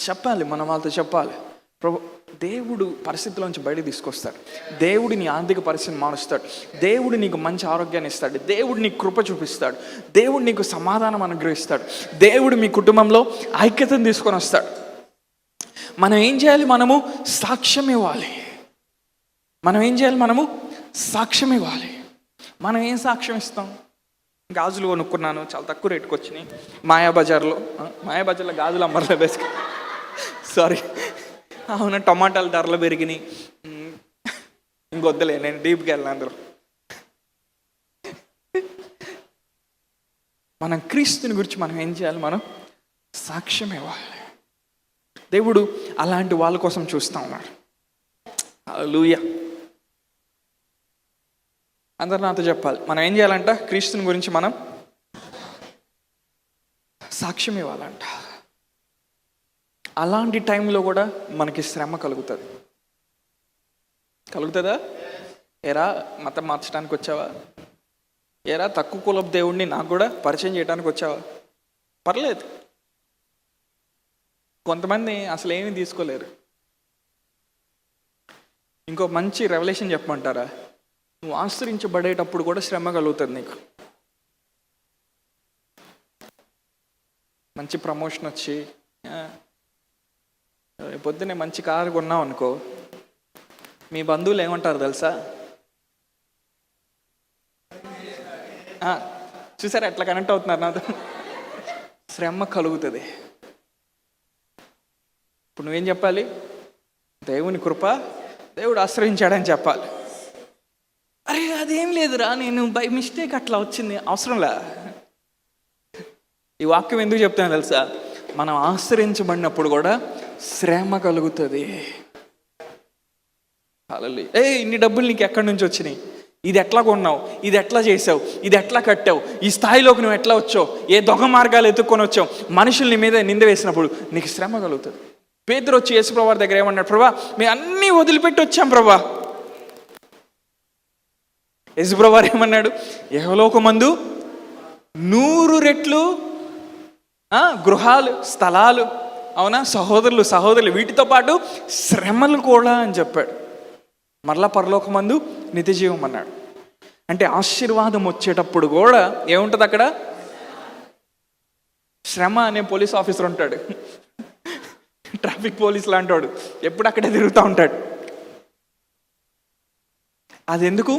A: చెప్పాలి, మనం వాళ్ళతో చెప్పాలి, ప్రభు దేవుడు పరిస్థితుల్లోంచి బయటకు తీసుకొస్తాడు, దేవుడు నీ ఆర్థిక పరిస్థితిని మారుస్తాడు, దేవుడు నీకు మంచి ఆరోగ్యాన్ని ఇస్తాడు, దేవుడు నీకు కృప చూపిస్తాడు, దేవుడు నీకు సమాధానం అనుగ్రహిస్తాడు, దేవుడు మీ కుటుంబంలో ఐక్యతను తీసుకొని వస్తాడు. మనం ఏం చేయాలి? మనము సాక్ష్యం ఇవ్వాలి. మనము సాక్ష్యం ఇవ్వాలి. మనం ఏం సాక్ష్యం ఇస్తాం? గాజులు కొనుక్కున్నాను, చాలా తక్కువ రేటుకి వచ్చినాయి మాయాబజార్లో గాజులు అమ్మర్లే బేసిక్, సారీ, అవునా, టమాటాల ధరలు పెరిగినాయి, ఇంకొద్దులే, నేను డీప్కి వెళ్ళాను అందులో. మనం క్రీస్తుని గురించి మనం ఏం చేయాలి? మనం సాక్ష్యం ఇవ్వాలి. దేవుడు అలాంటి వాళ్ళ కోసం చూస్తూ ఉన్నాడు. హల్లెలూయా. అందరు నాతో చెప్పాలి, మనం ఏం చేయాలంట? క్రీస్తుని గురించి మనం సాక్ష్యం ఇవ్వాలంట. అలాంటి టైంలో కూడా మనకి శ్రమ కలుగుతుంది. కలుగుతుందా? ఏరా మతం మార్చడానికి వచ్చావా? ఏరా తక్కువ కులపు దేవుడిని నాకు కూడా పరిచయం చేయడానికి వచ్చావా? పర్లేదు. కొంతమంది అసలు ఏమీ తీసుకోలేరు. ఇంకో మంచి రెవల్యూషన్ చెప్పమంటారా? నువ్వు ఆశ్రయించబడేటప్పుడు కూడా శ్రమ కలుగుతుంది నీకు. మంచి ప్రమోషన్ వచ్చి పొద్దున్నే మంచి కారు కొన్నావు అనుకో, మీ బంధువులు ఏమంటారు తెలుసా? చూసారా ఎట్లా కనెక్ట్ అవుతున్నారు నాతో? శ్రమ కలుగుతుంది. ఇప్పుడు నువ్వేం చెప్పాలి? దేవుని కృప, దేవుడు ఆశ్రయించాడని చెప్పాలి. అరే అదేం లేదురా, నేను బై మిస్టేక్ అట్లా వచ్చింది. అవసరంలా. ఈ వాక్యం ఎందుకు చెప్తాను తెలుసా? మనం ఆశ్రయించబడినప్పుడు కూడా శ్రమ కలుగుతుంది. హల్లెలూయా. ఇన్ని డబ్బులు నీకు ఎక్కడి నుంచి వచ్చినాయి? ఇది ఎట్లా కొన్నావు? ఇది ఎట్లా చేసావు? ఇది ఎట్లా కట్టావు? ఈ స్థాయిలోకి నువ్వు ఎట్లా వచ్చావు? ఏ దొంగ మార్గాలు ఎత్తుక్కొని వచ్చావు? మనుషుల్ని మీద నింద వేసినప్పుడు నీకు శ్రమ కలుగుతుంది. పేతురు వచ్చి యేసుప్రభువు వారి దగ్గర ఏమన్నాడు? ప్రభా, మేము అన్నీ వదిలిపెట్టి వచ్చాం ప్రభా. యేసుప్రభువు వారు ఏమన్నాడు? యెహోలోకమందు 100 రెట్లు గృహాలు, స్థలాలు, అవునా, సహోదరులు వీటితో పాటు శ్రమలు కూడా అని చెప్పాడు. మరలా పరలోకమందు నిత్యజీవం అన్నాడు. అంటే ఆశీర్వాదం వచ్చేటప్పుడు కూడా ఏముంటుంది అక్కడ? శ్రమ అనే పోలీస్ ఆఫీసర్ ఉంటాడు, ట్రాఫిక్ పోలీస్ లాంటాడు, ఎప్పుడు అక్కడే తిరుగుతూ ఉంటాడు. అది ఎందుకు?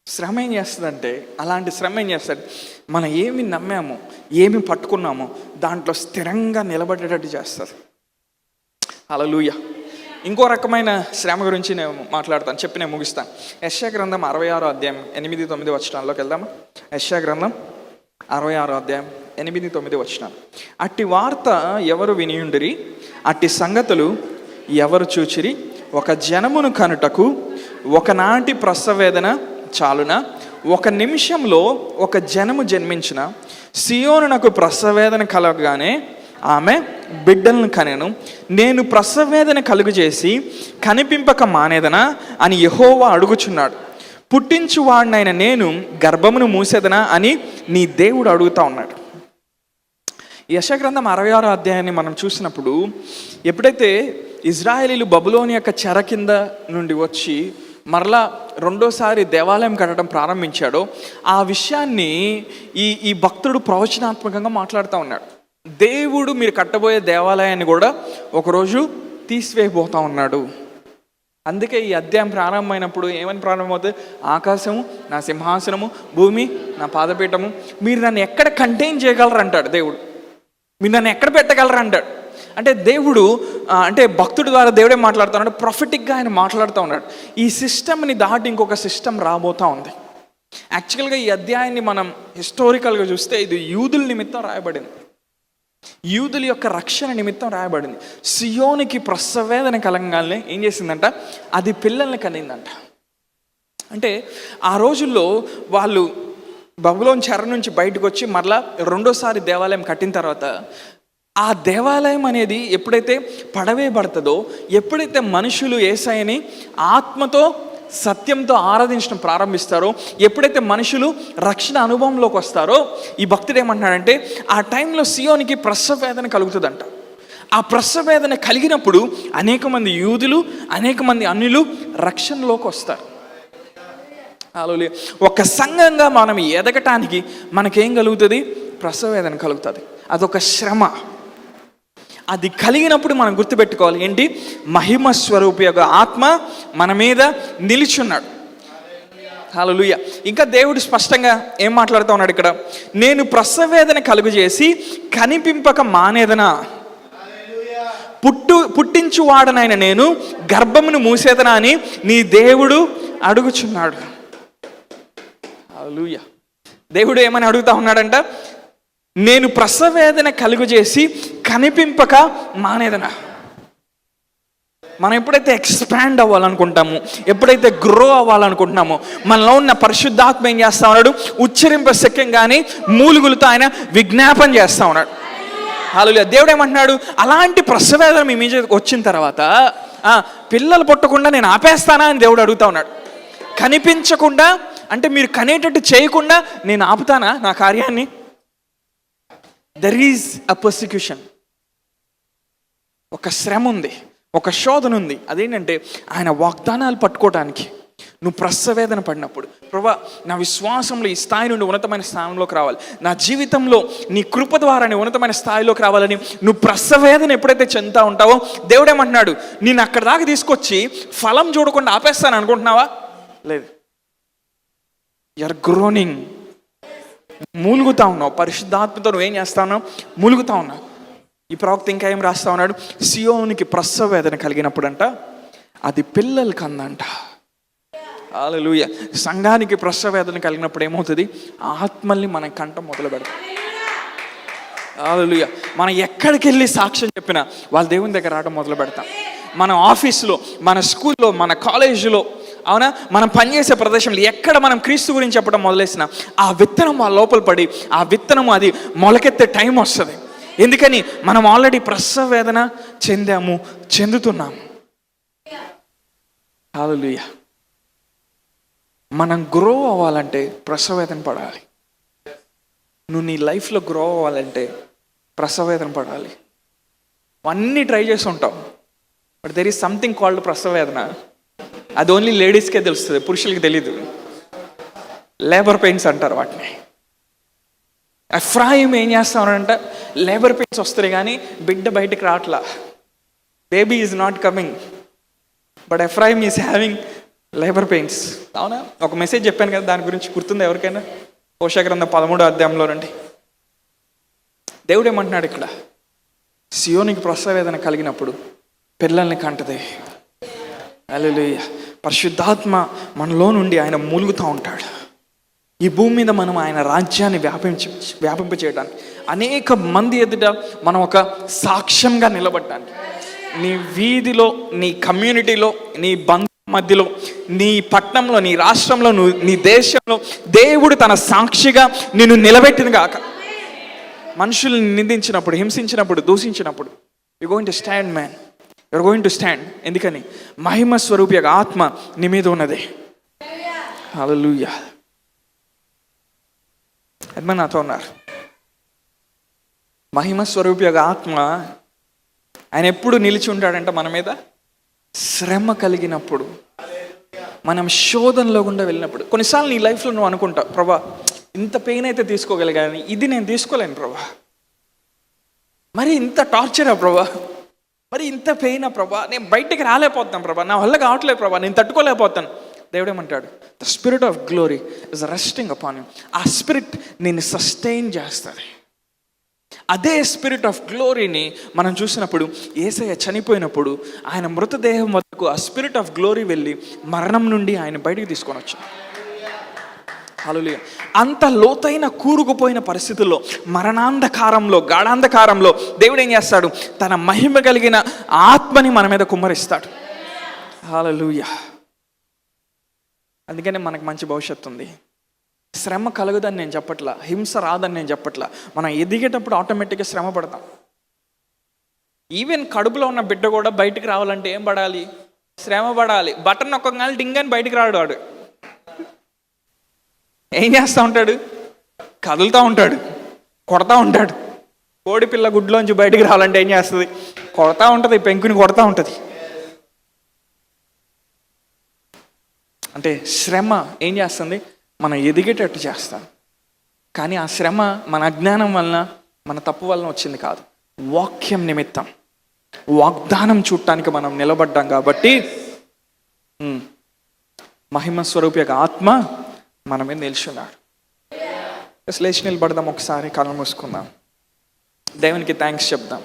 A: శ్రమ ఏం చేస్తుందంటే, అలాంటి శ్రమ ఏం చేస్తుంది, మనం ఏమి నమ్మామో, ఏమి పట్టుకున్నామో దాంట్లో స్థిరంగా నిలబడేటట్టు చేస్తుంది. హల్లెలూయా. ఇంకో రకమైన శ్రమ గురించి నేను మాట్లాడతాను, చెప్పి నేను ముగిస్తాను. యెషయా గ్రంథం 66 అధ్యాయం 8-9 వచనాల్లోకి వెళ్దామా? యెషయా గ్రంథం 66 అధ్యాయం 8-9 వచనాలు. అట్టి వార్త ఎవరు వినియుండిరి, అట్టి సంగతులు ఎవరు చూచిరి? ఒక జనమును కనుటకు ఒకనాటి ప్రసవేదన చాలున, ఒక నిమిషంలో ఒక జనము జన్మించిన. సియోనునకు ప్రసవేదన కలగగానే ఆమె బిడ్డలను కనెను. నేను ప్రసవేదన కలుగజేసి కనిపింపక మానేదనా అని యెహోవా అడుగుచున్నాడు. పుట్టించువాడినైన నేను గర్భమును మూసేదనా అని నీ దేవుడు అడుగుతా ఉన్నాడు. యెషయా గ్రంథం 66 అధ్యాయాన్ని మనం చూసినప్పుడు, ఎప్పుడైతే ఇజ్రాయేలీలు బబులోని యొక్క చెర కింద నుండి వచ్చి మరలా రెండోసారి దేవాలయం కట్టడం ప్రారంభించాడో ఆ విషయాన్ని ఈ భక్తుడు ప్రవచనాత్మకంగా మాట్లాడుతూ ఉన్నాడు. దేవుడు మీరు కట్టబోయే దేవాలయాన్ని కూడా ఒకరోజు తీసివేయబోతా ఉన్నాడు. అందుకే ఈ అధ్యాయం ప్రారంభమైనప్పుడు ఏమని ప్రారంభమవుతుంది? ఆకాశము నా సింహాసనము, భూమి నా పాదపీఠము, మీరు నన్ను ఎక్కడ కంటైన్ చేయగలరు అంటాడు దేవుడు. మీరు నన్ను ఎక్కడ పెట్టగలరు అంటాడు. అంటే దేవుడు, అంటే భక్తుడి ద్వారా దేవుడే మాట్లాడుతూ ఉన్నాడు, ప్రొఫెటిక్గా ఆయన మాట్లాడుతూ ఉన్నాడు. ఈ సిస్టమ్ని దాటి ఇంకొక సిస్టమ్ రాబోతూ ఉంది. యాక్చువల్గా ఈ అధ్యాయాన్ని మనం హిస్టారికల్గా చూస్తే ఇది యూదుల నిమిత్తం రాయబడింది, యూదుల యొక్క రక్షణ నిమిత్తం రాయబడింది. సియోనికి ప్రసవేదన కలగగానే ఏం చేసిందంట? అది పిల్లల్ని కనిందంట. అంటే ఆ రోజుల్లో వాళ్ళు బబులోను చెర నుంచి బయటకు వచ్చి మరలా రెండోసారి దేవాలయం కట్టిన తర్వాత, ఆ దేవాలయం అనేది ఎప్పుడైతే పడవేయబడుతుందో, ఎప్పుడైతే మనుషులు యేసయ్యని ఆత్మతో సత్యంతో ఆరాధించడం ప్రారంభిస్తారో, ఎప్పుడైతే మనుషులు రక్షణ అనుభవంలోకి వస్తారో, ఈ భక్తుడు ఏమంటున్నాడంటే ఆ టైంలో సియోనికి ప్రసవేదన కలుగుతుందంట. ఆ ప్రసవేదన కలిగినప్పుడు అనేక మంది యూదులు, అనేక మంది అన్యులు రక్షణలోకి వస్తారు. హల్లెలూయా. ఒక సంఘంగా మనం ఎదగటానికి మనకేం కలుగుతుంది? ప్రసవేదన కలుగుతుంది. అదొక శ్రమ. అది కలిగినప్పుడు మనం గుర్తుపెట్టుకోవాలి ఏంటి? మహిమ స్వరూపి యొక్క ఆత్మ మన మీద నిలిచున్నాడు. హల్లెలూయా. ఇంకా దేవుడు స్పష్టంగా ఏం మాట్లాడుతూ ఉన్నాడు ఇక్కడ? నేను ప్రసవేదన కలుగజేసి కనిపింపక మానేదనా, పుట్టించువాడనైన నేను గర్భమును మూసేదనా అని నీ దేవుడు అడుగుచున్నాడు. హల్లెలూయా. దేవుడు ఏమని అడుగుతా ఉన్నాడంట? నేను ప్రసవేదన కలుగజేసి కనిపింపక మానేదనా. మనం ఎప్పుడైతే ఎక్స్పాండ్ అవ్వాలనుకుంటామో, ఎప్పుడైతే గ్రో అవ్వాలనుకుంటున్నామో, మనలో ఉన్న పరిశుద్ధాత్మ ఏం చేస్తా ఉన్నాడు? ఉచ్చరింప శక్యం కానీ మూలుగులతో ఆయన విజ్ఞాపన చేస్తా ఉన్నాడు. హల్లెలూయా. దేవుడు ఏమంటున్నాడు? అలాంటి ప్రసవేదన మీ మీద వచ్చిన తర్వాత పిల్లలు పుట్టకుండా నేను ఆపేస్తానా అని దేవుడు అడుగుతా ఉన్నాడు. కనిపించకుండా అంటే మీరు కనేటట్టు చేయకుండా నేను ఆపుతానా నా కార్యాన్ని? There is a persecution. ఒక శ్రమ ఉంది, ఒక శోధన ఉంది. అదేంటంటే ఆయన వాగ్దానాలు పట్టుకోవడానికి నువ్వు ప్రసవేదన పడినప్పుడు, ప్రభా నా విశ్వాసంలో ఈ స్థాయి నుండి ఉన్నతమైన స్థానంలోకి రావాలి, నా జీవితంలో నీ కృప ద్వారా ఉన్నతమైన స్థాయిలోకి రావాలని నువ్వు ప్రసవేదన ఎప్పుడైతే చెందుతా ఉంటావో, దేవుడు ఏమంటున్నాడు? నేను అక్కడ దాకా తీసుకొచ్చి ఫలం చూడకుండా ఆపేస్తాను అనుకుంటున్నావా? లేదు. You're groaning. మూలుగుతా ఉన్నావు. పరిశుద్ధాత్మతో నువ్వేం చేస్తా ఉన్నావు? మూలుగుతా ఉన్నావు. ఈ ప్రవక్త ఇంకా ఏం రాస్తా ఉన్నాడు? సియోనికి ప్రసవేదన కలిగినప్పుడు అంట అది పిల్లలకి అందంట. హల్లెలూయా. సంఘానికి ప్రసవేదన కలిగినప్పుడు ఏమవుతుంది? ఆత్మల్ని మనం కంట మొదలు పెడతాం. హల్లెలూయా. మనం ఎక్కడికి వెళ్ళి సాక్ష్యం చెప్పినా వాళ్ళ దేవుని దగ్గర రావడం మొదలు పెడతాం. మన ఆఫీసులో, మన స్కూల్లో, మన కాలేజీలో, అవునా, మనం పనిచేసే ప్రదేశంలో ఎక్కడ మనం క్రీస్తు గురించి చెప్పడం మొదలేసిన ఆ విత్తనం వాళ్ళ లోపల పడి ఆ విత్తనం అది మొలకెత్తే టైం వస్తుంది. ఎందుకని? మనం ఆల్రెడీ ప్రసవేదన చెందాము, చెందుతున్నాము. హల్లెలూయా. మనం గ్రో అవ్వాలంటే ప్రసవేదన పడాలి. నువ్వు నీ లైఫ్లో గ్రో అవ్వాలంటే ప్రసవేదన పడాలి. అన్నీ ట్రై చేసి ఉంటావు, but there is something called ప్రసవేదన. అది ఓన్లీ లేడీస్కే తెలుస్తుంది, పురుషులకి తెలీదు. లేబర్ పెయిన్స్ అంటారు వాటిని. ఎఫ్రాయిం ఏం చేస్తామంటే లేబర్ పెయిన్స్ వస్తాయి కానీ బిడ్డ బయటకు రావట్లా. Baby is not coming, but Ephraim is having labour pains. అవునా? ఒక మెసేజ్ చెప్పాను కదా, దాని గురించి గుర్తుంది ఎవరికైనా? హోషేయ గ్రంథం 13వ అధ్యాయంలో రండి. దేవుడు ఏమంటున్నాడు ఇక్కడ? సియోనికి ప్రసవేదన కలిగినప్పుడు పిల్లల్ని కంటది. హల్లెలూయా. పరిశుద్ధాత్మ మనలో నుండి ఆయన మూలుగుతూ ఉంటాడు. ఈ భూమి మీద మనం ఆయన రాజ్యాన్ని వ్యాపింపచేయడానికి, అనేక మంది ఎదుట మనం ఒక సాక్ష్యంగా నిలబడడానికి, నీ వీధిలో, నీ కమ్యూనిటీలో, నీ బంధు మధ్యలో, నీ పట్టణంలో, నీ రాష్ట్రంలో, నీ దేశంలో దేవుడు తన సాక్షిగా నిన్ను నిలబెట్టిన గాక. మనుషుల్ని నిందించినప్పుడు, హింసించినప్పుడు, దూషించినప్పుడు you going to stand man, you're going to stand. ఎందుకని? మహిమ స్వరూపి యొక్క ఆత్మ నీ మీద ఉన్నది. హల్లెలూయా. అది నాతో ఉన్నారు. మహిమ స్వరూపి యొక్క ఆత్మ ఆయన ఎప్పుడు నిలిచి ఉంటాడంట మన మీద? శ్రమ కలిగినప్పుడు, మనం శోధనలో గుండా వెళ్ళినప్పుడు. కొన్నిసార్లు నీ లైఫ్లో నువ్వు అనుకుంటావు, ప్రభా ఇంత పెయిన్ అయితే తీసుకోగలిగాని ఇది నేను తీసుకోలేను ప్రభా, మరి ఇంత టార్చరా ప్రభా, మరి ఇంత పెయినా ప్రభా, నేను బయటికి రాలేకపోతాను ప్రభా, నా వల్ల కావట్లేదు ప్రభా, నేను తట్టుకోలేకపోతాను. దేవుడు ఏమంటాడు? The spirit of glory is resting upon you. ఆ స్పిరిట్ నేను సస్టైన్ చేస్తుంది. అదే స్పిరిట్ ఆఫ్ గ్లోరీని మనం చూసినప్పుడు యేసయ్య చనిపోయినప్పుడు ఆయన మృతదేహం వద్దకు ఆ స్పిరిట్ ఆఫ్ గ్లోరీ వెళ్ళి మరణం నుండి ఆయన బయటికి తీసుకొని వచ్చాడు. హల్లెలూయా. అంత లోతైన కూరుకుపోయిన పరిస్థితుల్లో, మరణాంధకారంలో, గాఢాంధకారంలో దేవుడు ఏం చేస్తాడు? తన మహిమ కలిగిన ఆత్మని మన మీద కుమ్మరిస్తాడు. హల్లెలూయా. అందుకనే మనకు మంచి భవిష్యత్తు ఉంది. శ్రమ కలగదని నేను చెప్పట్లా, హింస రాదని నేను చెప్పట్లా. మనం ఎదిగేటప్పుడు ఆటోమేటిక్గా శ్రమ పడతాం. ఈవెన్ కడుపులో ఉన్న బిడ్డ కూడా బయటికి రావాలంటే ఏం పడాలి? శ్రమ పడాలి. బటన్ నొక్కగానే డింగ్ అని బయటికి రాడు. వాడు ఏం చేస్తూ ఉంటాడు? కదులుతూ ఉంటాడు, కొడతా ఉంటాడు. కోడి పిల్ల గుడ్లోంచి బయటికి రావాలంటే ఏం చేస్తుంది? కొడతా ఉంటుంది, పెంకుని కొడతా ఉంటుంది. అంటే శ్రమ ఏం చేస్తుంది? మనం ఎదిగేటట్టు చేస్తాం. కానీ ఆ శ్రమ మన అజ్ఞానం వలన, మన తప్పు వలన వచ్చింది కాదు. వాక్యం నిమిత్తం, వాగ్దానం చూడటానికి మనం నిలబడ్డాం కాబట్టి మహిమ స్వరూపి యొక్క ఆత్మ మన మీద నిల్చున్నాడు. లేచి నిలబడదాం, ఒకసారి కళ్ళు మూసుకుందాం, దేవునికి థ్యాంక్స్ చెప్దాం.